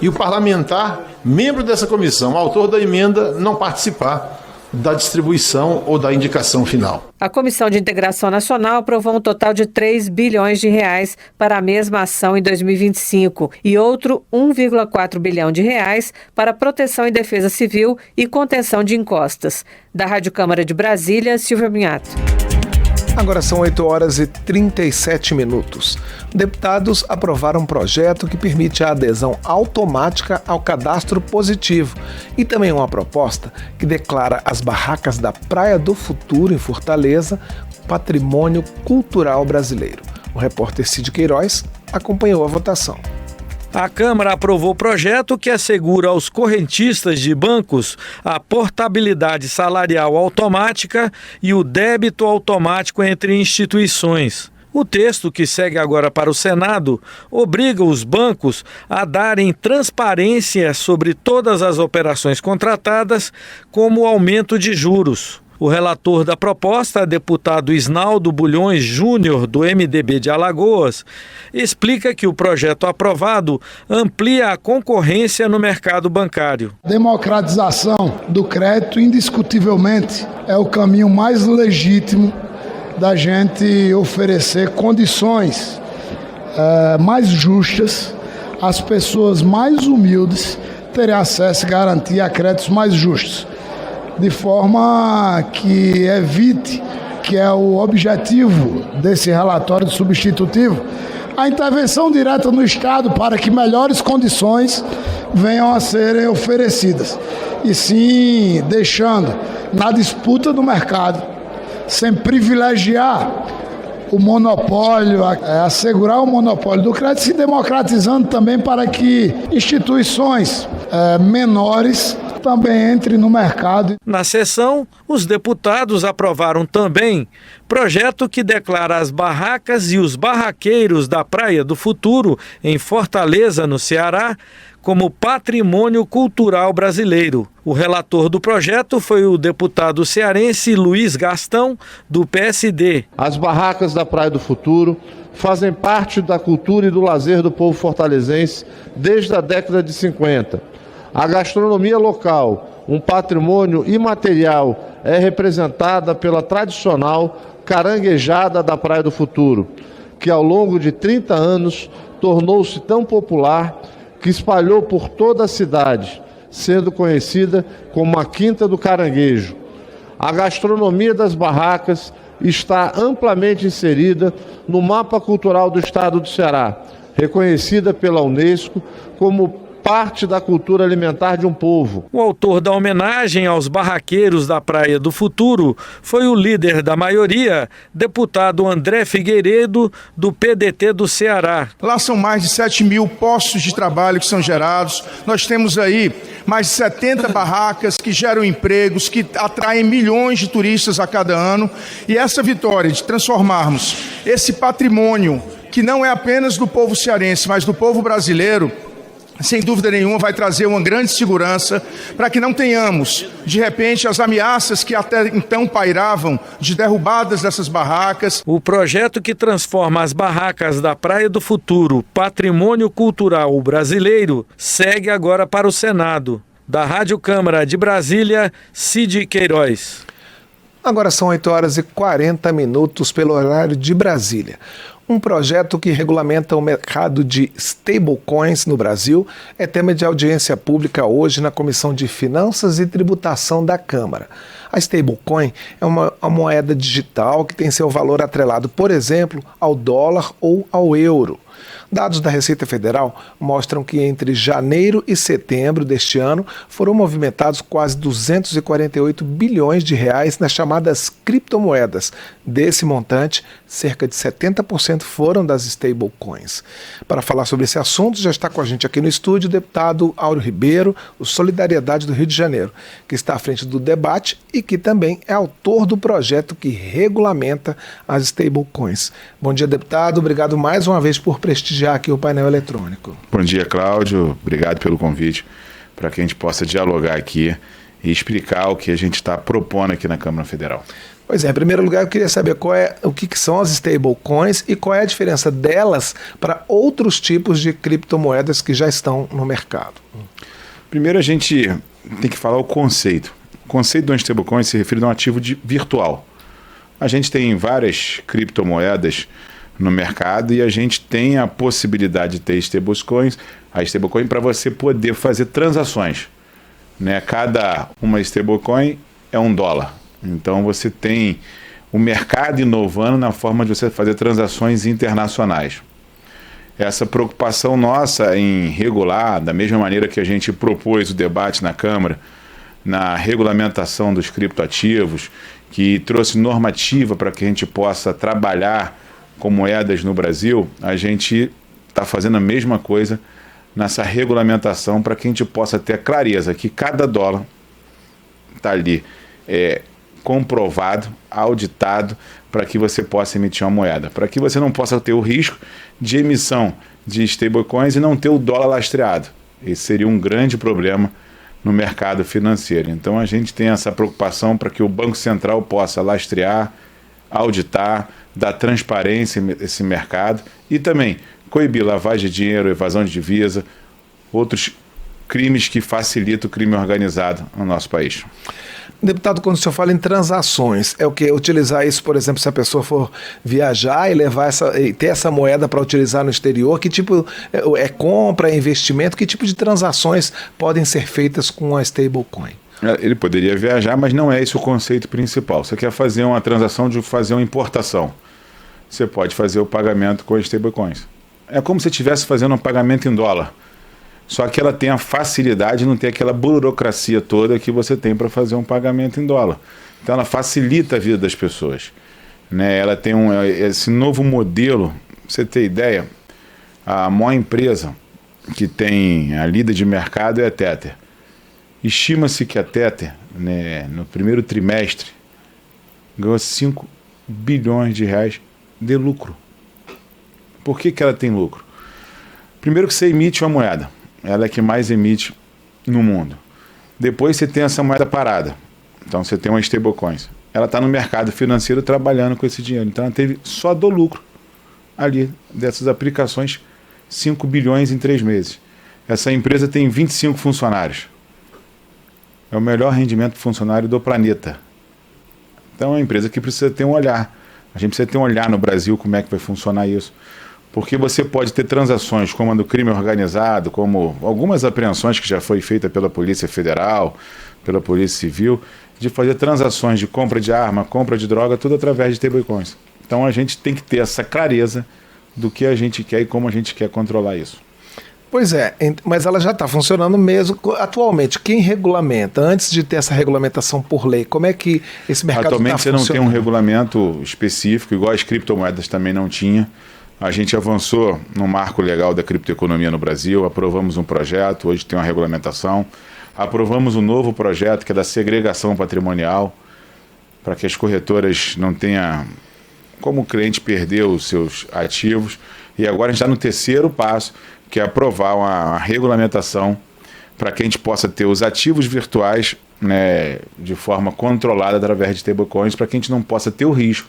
e o parlamentar, membro dessa comissão, autor da emenda, não participar da distribuição ou da indicação final. A Comissão de Integração Nacional aprovou um total de 3 bilhões de reais para a mesma ação em 2025 e outro 1,4 bilhão de reais para proteção e defesa civil e contenção de encostas. Da Rádio Câmara de Brasília, Silvia Minhato. Agora são 8 horas e 37 minutos. Deputados aprovaram um projeto que permite a adesão automática ao cadastro positivo e também uma proposta que declara as barracas da Praia do Futuro, em Fortaleza, patrimônio cultural brasileiro. O repórter Cid Queiroz acompanhou a votação. A Câmara aprovou o projeto que assegura aos correntistas de bancos a portabilidade salarial automática e o débito automático entre instituições. O texto, que segue agora para o Senado, obriga os bancos a darem transparência sobre todas as operações contratadas, como o aumento de juros. O relator da proposta, deputado Isnaldo Bulhões Júnior, do MDB de Alagoas, explica que o projeto aprovado amplia a concorrência no mercado bancário. Democratização do crédito, indiscutivelmente, é o caminho mais legítimo da gente oferecer condições mais justas às pessoas mais humildes terem acesso e garantia a créditos mais justos, de forma que evite, que é o objetivo desse relatório substitutivo, a intervenção direta no Estado para que melhores condições venham a serem oferecidas. E sim, deixando na disputa do mercado, sem privilegiar o monopólio, assegurar o monopólio do crédito, se democratizando também para que instituições menores também entre no mercado. Na sessão, os deputados aprovaram também projeto que declara as barracas e os barraqueiros da Praia do Futuro, em Fortaleza, no Ceará, como patrimônio cultural brasileiro. O relator do projeto foi o deputado cearense Luiz Gastão, do PSD. As barracas da Praia do Futuro fazem parte da cultura e do lazer do povo fortalezense desde a década de 50. A gastronomia local, um patrimônio imaterial, é representada pela tradicional caranguejada da Praia do Futuro, que ao longo de 30 anos tornou-se tão popular que espalhou por toda a cidade, sendo conhecida como a Quinta do Caranguejo. A gastronomia das barracas está amplamente inserida no mapa cultural do estado do Ceará, reconhecida pela Unesco como parte da cultura alimentar de um povo. O autor da homenagem aos barraqueiros da Praia do Futuro foi o líder da maioria, deputado André Figueiredo, do PDT do Ceará. Lá são mais de 7 mil postos de trabalho que são gerados. Nós temos aí mais de 70 barracas que geram empregos, que atraem milhões de turistas a cada ano. E essa vitória de transformarmos esse patrimônio, que não é apenas do povo cearense, mas do povo brasileiro, sem dúvida nenhuma vai trazer uma grande segurança para que não tenhamos, de repente, as ameaças que até então pairavam de derrubadas dessas barracas. O projeto que transforma as barracas da Praia do Futuro, patrimônio cultural brasileiro, segue agora para o Senado. Da Rádio Câmara de Brasília, Cid Queiroz. Agora são 8h40 pelo horário de Brasília. Um projeto que regulamenta o mercado de stablecoins no Brasil é tema de audiência pública hoje na Comissão de Finanças e Tributação da Câmara. A stablecoin é uma moeda digital que tem seu valor atrelado, por exemplo, ao dólar ou ao euro. Dados da Receita Federal mostram que entre janeiro e setembro deste ano foram movimentados quase 248 bilhões de reais nas chamadas criptomoedas. Desse montante, cerca de 70% foram das stablecoins. Para falar sobre esse assunto, já está com a gente aqui no estúdio o deputado Áureo Ribeiro, do Solidariedade do Rio de Janeiro, que está à frente do debate e que também é autor do projeto que regulamenta as stablecoins. Bom dia, deputado. Obrigado mais uma vez por prestigiar aqui o painel eletrônico. Bom dia, Cláudio. Obrigado pelo convite para que a gente possa dialogar aqui e explicar o que a gente está propondo aqui na Câmara Federal. Pois é, em primeiro lugar eu queria saber o que são as stablecoins e qual é a diferença delas para outros tipos de criptomoedas que já estão no mercado. Primeiro a gente tem que falar o conceito. O conceito de uma stablecoin se refere a um ativo virtual. A gente tem várias criptomoedas no mercado e a gente tem a possibilidade de ter stablecoins, a stablecoin para você poder fazer transações, né? Cada uma stablecoin é $1. Então você tem o mercado inovando na forma de você fazer transações internacionais. Essa preocupação nossa em regular, da mesma maneira que a gente propôs o debate na Câmara, na regulamentação dos criptoativos, que trouxe normativa para que a gente possa trabalhar com moedas no Brasil, a gente está fazendo a mesma coisa nessa regulamentação para que a gente possa ter a clareza que cada dólar está ali comprovado, auditado, para que você possa emitir uma moeda, para que você não possa ter o risco de emissão de stablecoins e não ter o dólar lastreado. Esse seria um grande problema no mercado financeiro. Então a gente tem essa preocupação para que o Banco Central possa lastrear, auditar, dar transparência a esse mercado e também coibir lavagem de dinheiro, evasão de divisa, outros crimes que facilitam o crime organizado no nosso país. Deputado, quando o senhor fala em transações, é o que? Utilizar isso, por exemplo, se a pessoa for viajar e ter essa moeda para utilizar no exterior, que tipo é compra, é investimento, que tipo de transações podem ser feitas com a stablecoin? Ele poderia viajar, mas não é esse o conceito principal. Você quer fazer uma transação de fazer uma importação, você pode fazer o pagamento com stablecoins. É como se estivesse fazendo um pagamento em dólar. Só que ela tem a facilidade de não ter aquela burocracia toda que você tem para fazer um pagamento em dólar. Então ela facilita a vida das pessoas, né? Ela tem esse novo modelo, pra você ter ideia, a maior empresa que tem a líder de mercado é a Tether. Estima-se que a Tether, né, no primeiro trimestre, ganhou 5 bilhões de reais de lucro. Por que ela tem lucro? Primeiro que você emite uma moeda. Ela é a que mais emite no mundo. Depois você tem essa moeda parada. Então você tem uma stablecoin. Ela está no mercado financeiro trabalhando com esse dinheiro. Então ela teve só do lucro ali dessas aplicações 5 bilhões em 3 meses. Essa empresa tem 25 funcionários. É o melhor rendimento funcionário do planeta. Então é uma empresa que precisa ter um olhar. A gente precisa ter um olhar no Brasil como é que vai funcionar isso. Porque você pode ter transações como a do crime organizado, como algumas apreensões que já foi feita pela Polícia Federal, pela Polícia Civil, de fazer transações de compra de arma, compra de droga, tudo através de stablecoins. Então a gente tem que ter essa clareza do que a gente quer e como a gente quer controlar isso. Pois é, mas ela já está funcionando mesmo atualmente. Quem regulamenta, antes de ter essa regulamentação por lei, como é que esse mercado está funcionando? Atualmente você não tem um regulamento específico, igual as criptomoedas também não tinha. A gente avançou no marco legal da criptoeconomia no Brasil, aprovamos um projeto, hoje tem uma regulamentação. Aprovamos um novo projeto que é da segregação patrimonial, para que as corretoras não tenham como o cliente perder os seus ativos. E agora a gente está no terceiro passo, que é aprovar uma regulamentação para que a gente possa ter os ativos virtuais, né, de forma controlada através de stablecoins, para que a gente não possa ter o risco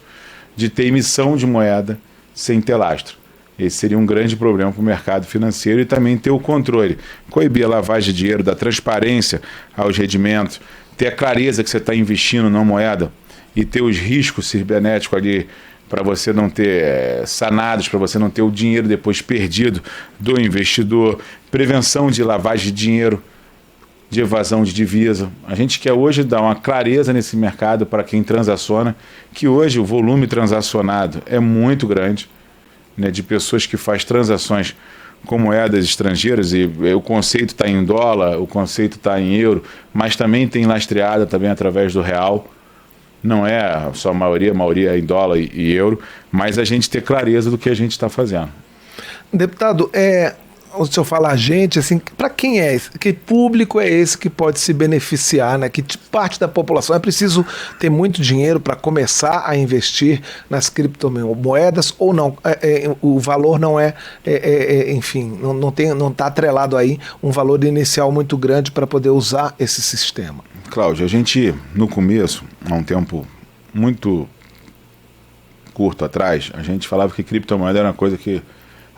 de ter emissão de moeda sem ter lastro. Esse seria um grande problema para o mercado financeiro e também ter o controle, coibir a lavagem de dinheiro, dar transparência aos rendimentos, ter a clareza que você está investindo na moeda e ter os riscos cibernéticos ali para você não ter sanados, para você não ter o dinheiro depois perdido do investidor, prevenção de lavagem de dinheiro, de evasão de divisa. A gente quer hoje dar uma clareza nesse mercado para quem transaciona, que hoje o volume transacionado é muito grande, né, de pessoas que fazem transações com moedas estrangeiras, e o conceito está em dólar, o conceito está em euro, mas também tem lastreada também através do real. Não é só a maioria é em dólar e euro, mas a gente ter clareza do que a gente está fazendo. Deputado, o senhor fala a gente, assim, para quem é esse? Que público é esse que pode se beneficiar, né? Que parte da população? É preciso ter muito dinheiro para começar a investir nas criptomoedas ou não? O valor não enfim, não está atrelado aí um valor inicial muito grande para poder usar esse sistema. Cláudio, a gente, no começo, há um tempo muito curto atrás, a gente falava que criptomoeda era uma coisa que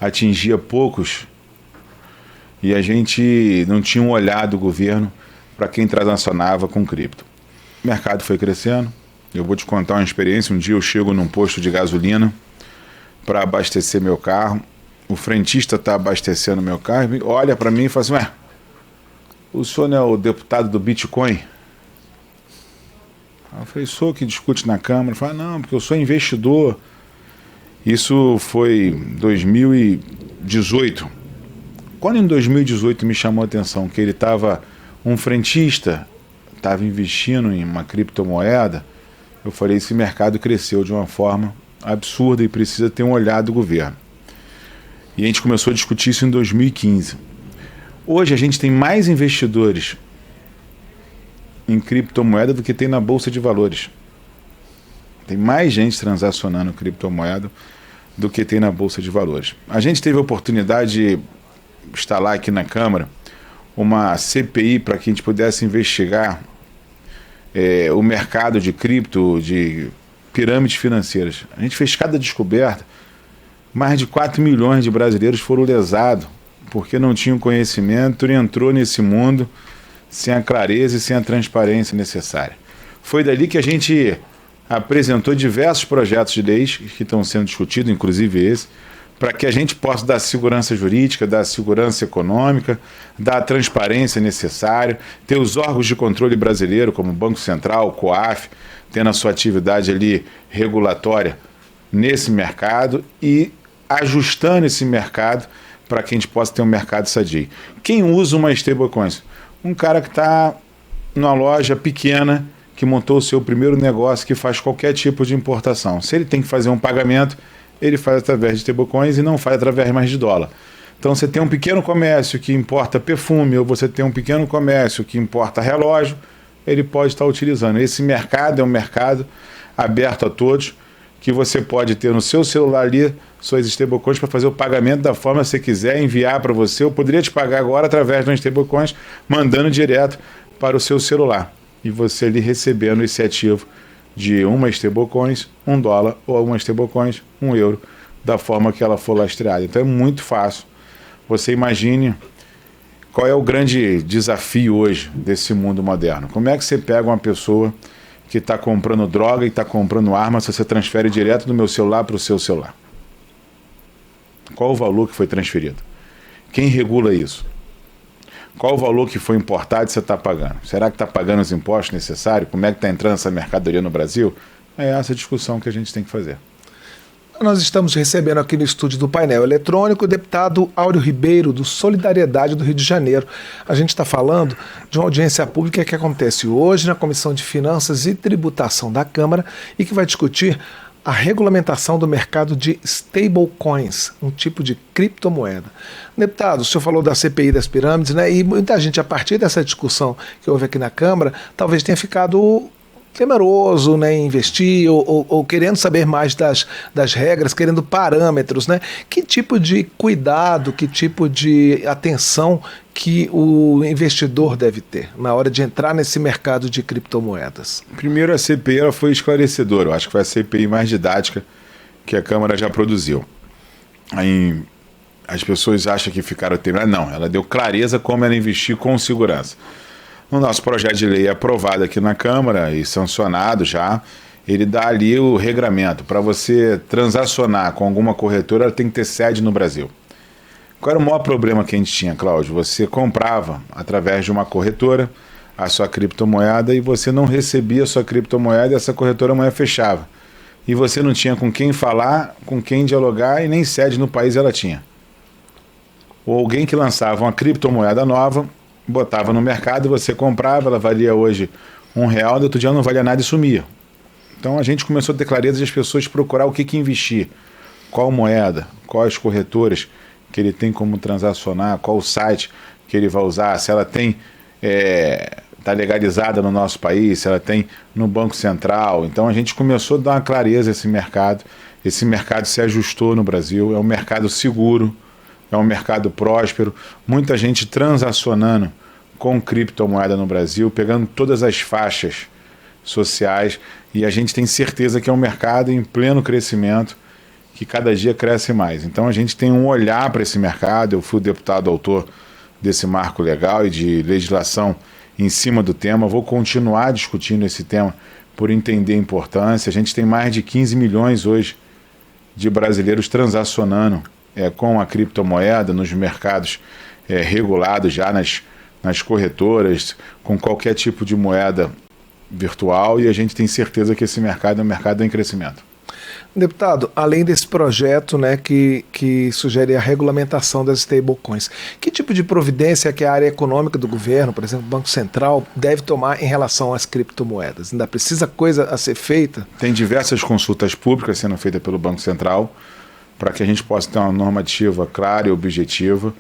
atingia poucos e a gente não tinha um olhar do governo para quem transacionava com cripto. O mercado foi crescendo. Eu vou te contar uma experiência. Um dia eu chego num posto de gasolina para abastecer meu carro. O frentista está abastecendo meu carro, olha para mim e fala assim: o senhor não é o deputado do Bitcoin? Eu falei: sou que discute na Câmara. Ele falou: não, porque eu sou investidor. Isso foi 2018. Quando em 2018 me chamou a atenção que ele estava, um frentista, estava investindo em uma criptomoeda, eu falei: esse mercado cresceu de uma forma absurda e precisa ter um olhar do governo. E a gente começou a discutir isso em 2015. Hoje a gente tem mais investidores em criptomoeda do que tem na Bolsa de Valores. Tem mais gente transacionando criptomoeda do que tem na Bolsa de Valores. A gente teve a oportunidade de instalar aqui na Câmara uma CPI para que a gente pudesse investigar o mercado de cripto, de pirâmides financeiras. A gente fez cada descoberta. Mais de 4 milhões de brasileiros foram lesados porque não tinham conhecimento e entrou nesse mundo sem a clareza e sem a transparência necessária. Foi dali que a gente apresentou diversos projetos de leis que estão sendo discutidos, inclusive esse, para que a gente possa dar segurança jurídica, dar segurança econômica, dar a transparência necessária, ter os órgãos de controle brasileiro, como o Banco Central, o COAF, tendo a sua atividade ali regulatória nesse mercado e ajustando esse mercado para que a gente possa ter um mercado sadio. Quem usa uma stablecoin? Um cara que está numa loja pequena, que montou o seu primeiro negócio, que faz qualquer tipo de importação. Se ele tem que fazer um pagamento, ele faz através de stablecoins e não faz através mais de dólar. Então você tem um pequeno comércio que importa perfume, ou você tem um pequeno comércio que importa relógio, ele pode estar utilizando. Esse mercado é um mercado aberto a todos, que você pode ter no seu celular ali suas stablecoins para fazer o pagamento da forma que você quiser, enviar para você. Eu poderia te pagar agora através de um stablecoins, mandando direto para o seu celular. E você ali recebendo esse ativo de uma stablecoins, $1, ou uma stablecoins, €1, da forma que ela for lastreada. Então é muito fácil. Você imagine Qual é o grande desafio hoje desse mundo moderno? Como é que você pega uma pessoa que está comprando droga e está comprando arma se você transfere direto do meu celular para o seu celular? Qual o valor que foi transferido? Quem regula isso? Qual o valor que foi importado e você está pagando? Será que está pagando os impostos necessários? Como é que está entrando essa mercadoria no Brasil? É essa discussão que a gente tem que fazer. Nós estamos recebendo aqui no estúdio do Painel Eletrônico o deputado Áureo Ribeiro, do Solidariedade do Rio de Janeiro. A gente está falando de uma audiência pública que acontece hoje na Comissão de Finanças e Tributação da Câmara e que vai discutir a regulamentação do mercado de stablecoins, um tipo de criptomoeda. Deputado, o senhor falou da CPI das pirâmides, né? E muita gente, a partir dessa discussão que houve aqui na Câmara, talvez tenha ficado temeroso, né, em investir ou querendo saber mais das regras, querendo parâmetros, né? Que tipo de cuidado, que tipo de atenção que o investidor deve ter na hora de entrar nesse mercado de criptomoedas? Primeiro, a CPI ela foi esclarecedora. Eu acho que foi a CPI mais didática que a Câmara já produziu. Aí, as pessoas acham que ficaram temerosas. Não, ela deu clareza como era investir com segurança. O nosso projeto de lei é aprovado aqui na Câmara e sancionado já. Ele dá ali o regramento. Para você transacionar com alguma corretora, ela tem que ter sede no Brasil. Qual era o maior problema que a gente tinha, Cláudio? Você comprava, através de uma corretora, a sua criptomoeda e você não recebia a sua criptomoeda e essa corretora amanhã fechava. E você não tinha com quem falar, com quem dialogar e nem sede no país ela tinha. Ou alguém que lançava uma criptomoeda nova, botava no mercado, você comprava, ela valia hoje R$1, do outro dia não valia nada e sumia. Então a gente começou a ter clareza de as pessoas procurar o que investir, qual moeda, quais corretoras que ele tem como transacionar, qual o site que ele vai usar, se ela tem está legalizada no nosso país, se ela tem no Banco Central. Então a gente começou a dar uma clareza a esse mercado se ajustou no Brasil, é um mercado seguro, é um mercado próspero, muita gente transacionando com criptomoeda no Brasil, pegando todas as faixas sociais, e a gente tem certeza que é um mercado em pleno crescimento, que cada dia cresce mais. Então a gente tem um olhar para esse mercado. Eu fui o deputado autor desse marco legal e de legislação em cima do tema, vou continuar discutindo esse tema por entender a importância. A gente tem mais de 15 milhões hoje de brasileiros transacionando com a criptomoeda nos mercados regulados já nas corretoras, com qualquer tipo de moeda virtual, e a gente tem certeza que esse mercado é um mercado em crescimento. Deputado, além desse projeto, né, que sugere a regulamentação das stablecoins, que tipo de providência que a área econômica do governo, por exemplo, o Banco Central, deve tomar em relação às criptomoedas? Ainda precisa coisa a ser feita? Tem diversas consultas públicas sendo feitas pelo Banco Central para que a gente possa ter uma normativa clara e objetiva.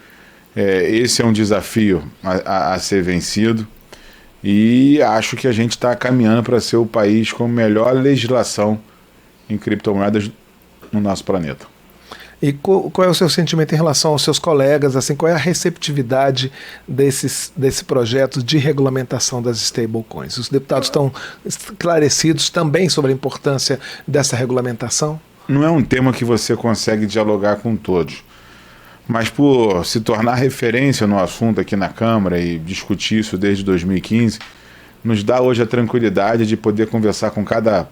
Esse é um desafio a ser vencido, e acho que a gente está caminhando para ser o país com melhor legislação em criptomoedas no nosso planeta. E qual é o seu sentimento em relação aos seus colegas? Assim, qual é a receptividade desse projeto de regulamentação das stablecoins? Os deputados estão esclarecidos também sobre a importância dessa regulamentação? Não é um tema que você consegue dialogar com todos, mas por se tornar referência no assunto aqui na Câmara e discutir isso desde 2015, nos dá hoje a tranquilidade de poder conversar com cada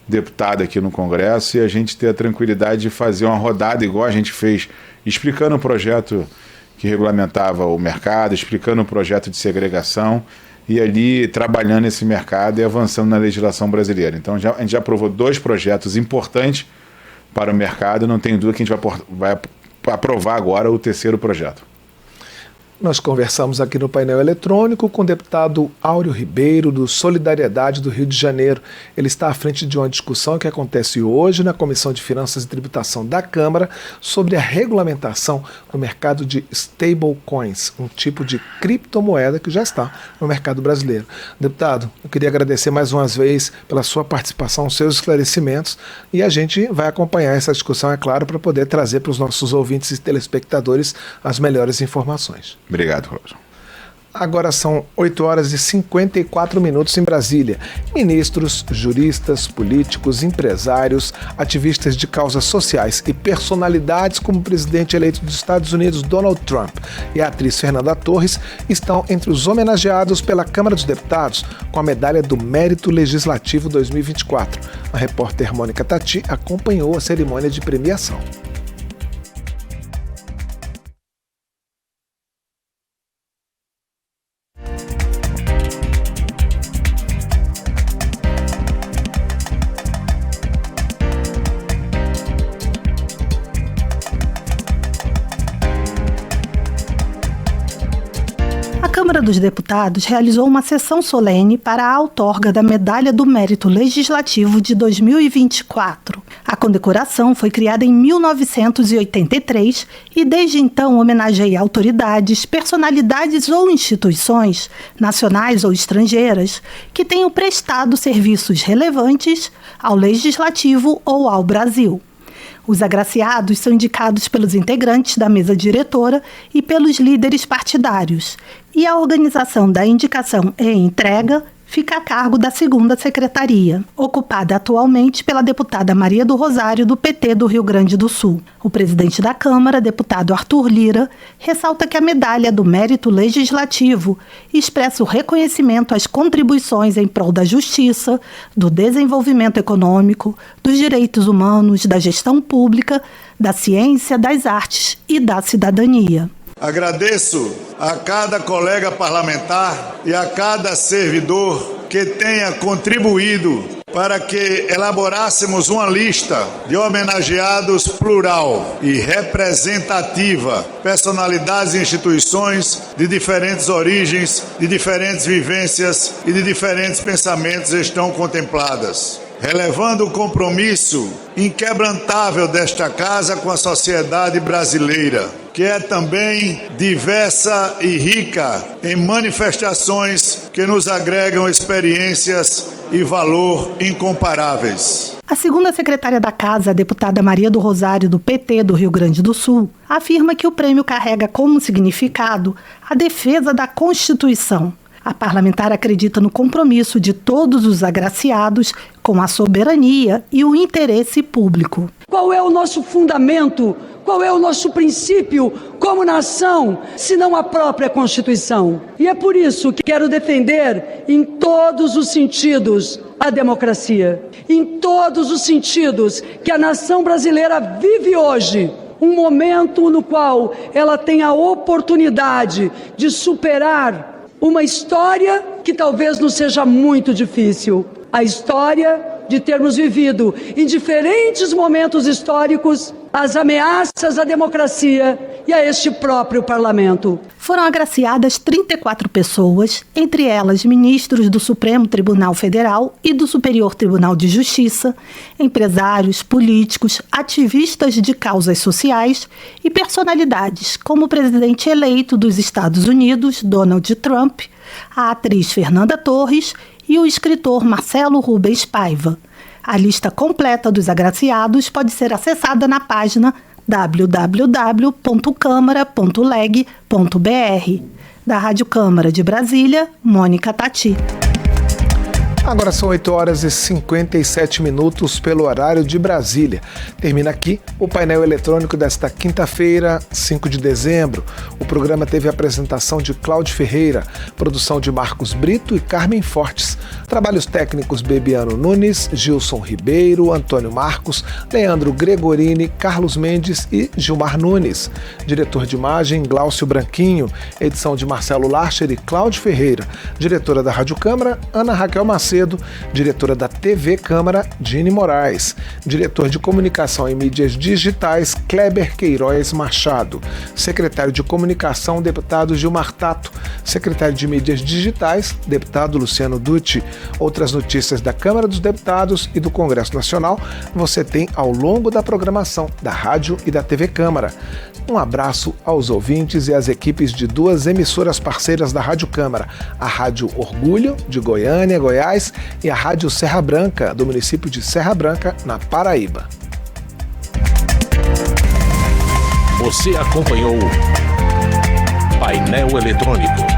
deputado aqui no Congresso e a gente ter a tranquilidade de fazer uma rodada igual a gente fez, explicando o projeto que regulamentava o mercado, explicando o projeto de segregação e ali trabalhando esse mercado e avançando na legislação brasileira. Então a gente já aprovou 2 projetos importantes para o mercado, não tenho dúvida que a gente vai aprovar agora o 3º projeto. Nós conversamos aqui no painel eletrônico com o deputado Áureo Ribeiro, do Solidariedade do Rio de Janeiro. Ele está à frente de uma discussão que acontece hoje na Comissão de Finanças e Tributação da Câmara sobre a regulamentação do mercado de stablecoins, um tipo de criptomoeda que já está no mercado brasileiro. Deputado, eu queria agradecer mais uma vez pela sua participação, seus esclarecimentos, e a gente vai acompanhar essa discussão, é claro, para poder trazer para os nossos ouvintes e telespectadores as melhores informações. Obrigado, Cláudio. Agora são 8 horas e 54 minutos em Brasília. Ministros, juristas, políticos, empresários, ativistas de causas sociais e personalidades como o presidente eleito dos Estados Unidos, Donald Trump, e a atriz Fernanda Torres estão entre os homenageados pela Câmara dos Deputados com a medalha do Mérito Legislativo 2024. A repórter Mônica Tati acompanhou a cerimônia de premiação. A Câmara dos Deputados realizou uma sessão solene para a outorga da Medalha do Mérito Legislativo de 2024. A condecoração foi criada em 1983 e desde então homenageia autoridades, personalidades ou instituições, nacionais ou estrangeiras, que tenham prestado serviços relevantes ao Legislativo ou ao Brasil. Os agraciados são indicados pelos integrantes da mesa diretora e pelos líderes partidários, e a organização da indicação e entrega fica a cargo da 2ª Secretaria, ocupada atualmente pela deputada Maria do Rosário, do PT do Rio Grande do Sul. O presidente da Câmara, deputado Arthur Lira, ressalta que a Medalha do Mérito Legislativo expressa o reconhecimento às contribuições em prol da justiça, do desenvolvimento econômico, dos direitos humanos, da gestão pública, da ciência, das artes e da cidadania. Agradeço a cada colega parlamentar e a cada servidor que tenha contribuído para que elaborássemos uma lista de homenageados plural e representativa, personalidades e instituições de diferentes origens, de diferentes vivências e de diferentes pensamentos estão contempladas, relevando o compromisso inquebrantável desta casa com a sociedade brasileira, que é também diversa e rica em manifestações que nos agregam experiências e valor incomparáveis. A 2ª secretária da Casa, a deputada Maria do Rosário, do PT do Rio Grande do Sul, afirma que o prêmio carrega como significado a defesa da Constituição. A parlamentar acredita no compromisso de todos os agraciados com a soberania e o interesse público. Qual é o nosso fundamento? Qual é o nosso princípio como nação, se não a própria Constituição? E é por isso que quero defender em todos os sentidos a democracia. Em todos os sentidos que a nação brasileira vive hoje. Um momento no qual ela tem a oportunidade de superar uma história que talvez nos seja muito difícil. A história de termos vivido em diferentes momentos históricos as ameaças à democracia e a este próprio parlamento. Foram agraciadas 34 pessoas, entre elas ministros do Supremo Tribunal Federal e do Superior Tribunal de Justiça, empresários, políticos, ativistas de causas sociais e personalidades, como o presidente eleito dos Estados Unidos, Donald Trump, a atriz Fernanda Torres e o escritor Marcelo Rubens Paiva. A lista completa dos agraciados pode ser acessada na página www.câmara.leg.br. Da Rádio Câmara de Brasília, Mônica Tati. Agora são 8 horas e 57 minutos pelo horário de Brasília. Termina aqui o painel eletrônico desta quinta-feira, 5 de dezembro. O programa teve a apresentação de Cláudio Ferreira, produção de Marcos Brito e Carmen Fortes. Trabalhos técnicos Bebiano Nunes, Gilson Ribeiro, Antônio Marcos, Leandro Gregorini, Carlos Mendes e Gilmar Nunes. Diretor de imagem Glaucio Branquinho, edição de Marcelo Larcher e Cláudio Ferreira. Diretora da Rádio Câmara, Ana Raquel Macedo. Diretora da TV Câmara, Dini Moraes. Diretor de Comunicação e Mídias Digitais, Kleber Queiroz Machado. Secretário de Comunicação, deputado Gilmar Tato. Secretário de Mídias Digitais, deputado Luciano Dutti. Outras notícias da Câmara dos Deputados e do Congresso Nacional você tem ao longo da programação da Rádio e da TV Câmara. Um abraço aos ouvintes e às equipes de 2 emissoras parceiras da Rádio Câmara, a Rádio Orgulho, de Goiânia, Goiás, e a Rádio Serra Branca, do município de Serra Branca, na Paraíba. Você acompanhou Painel Eletrônico.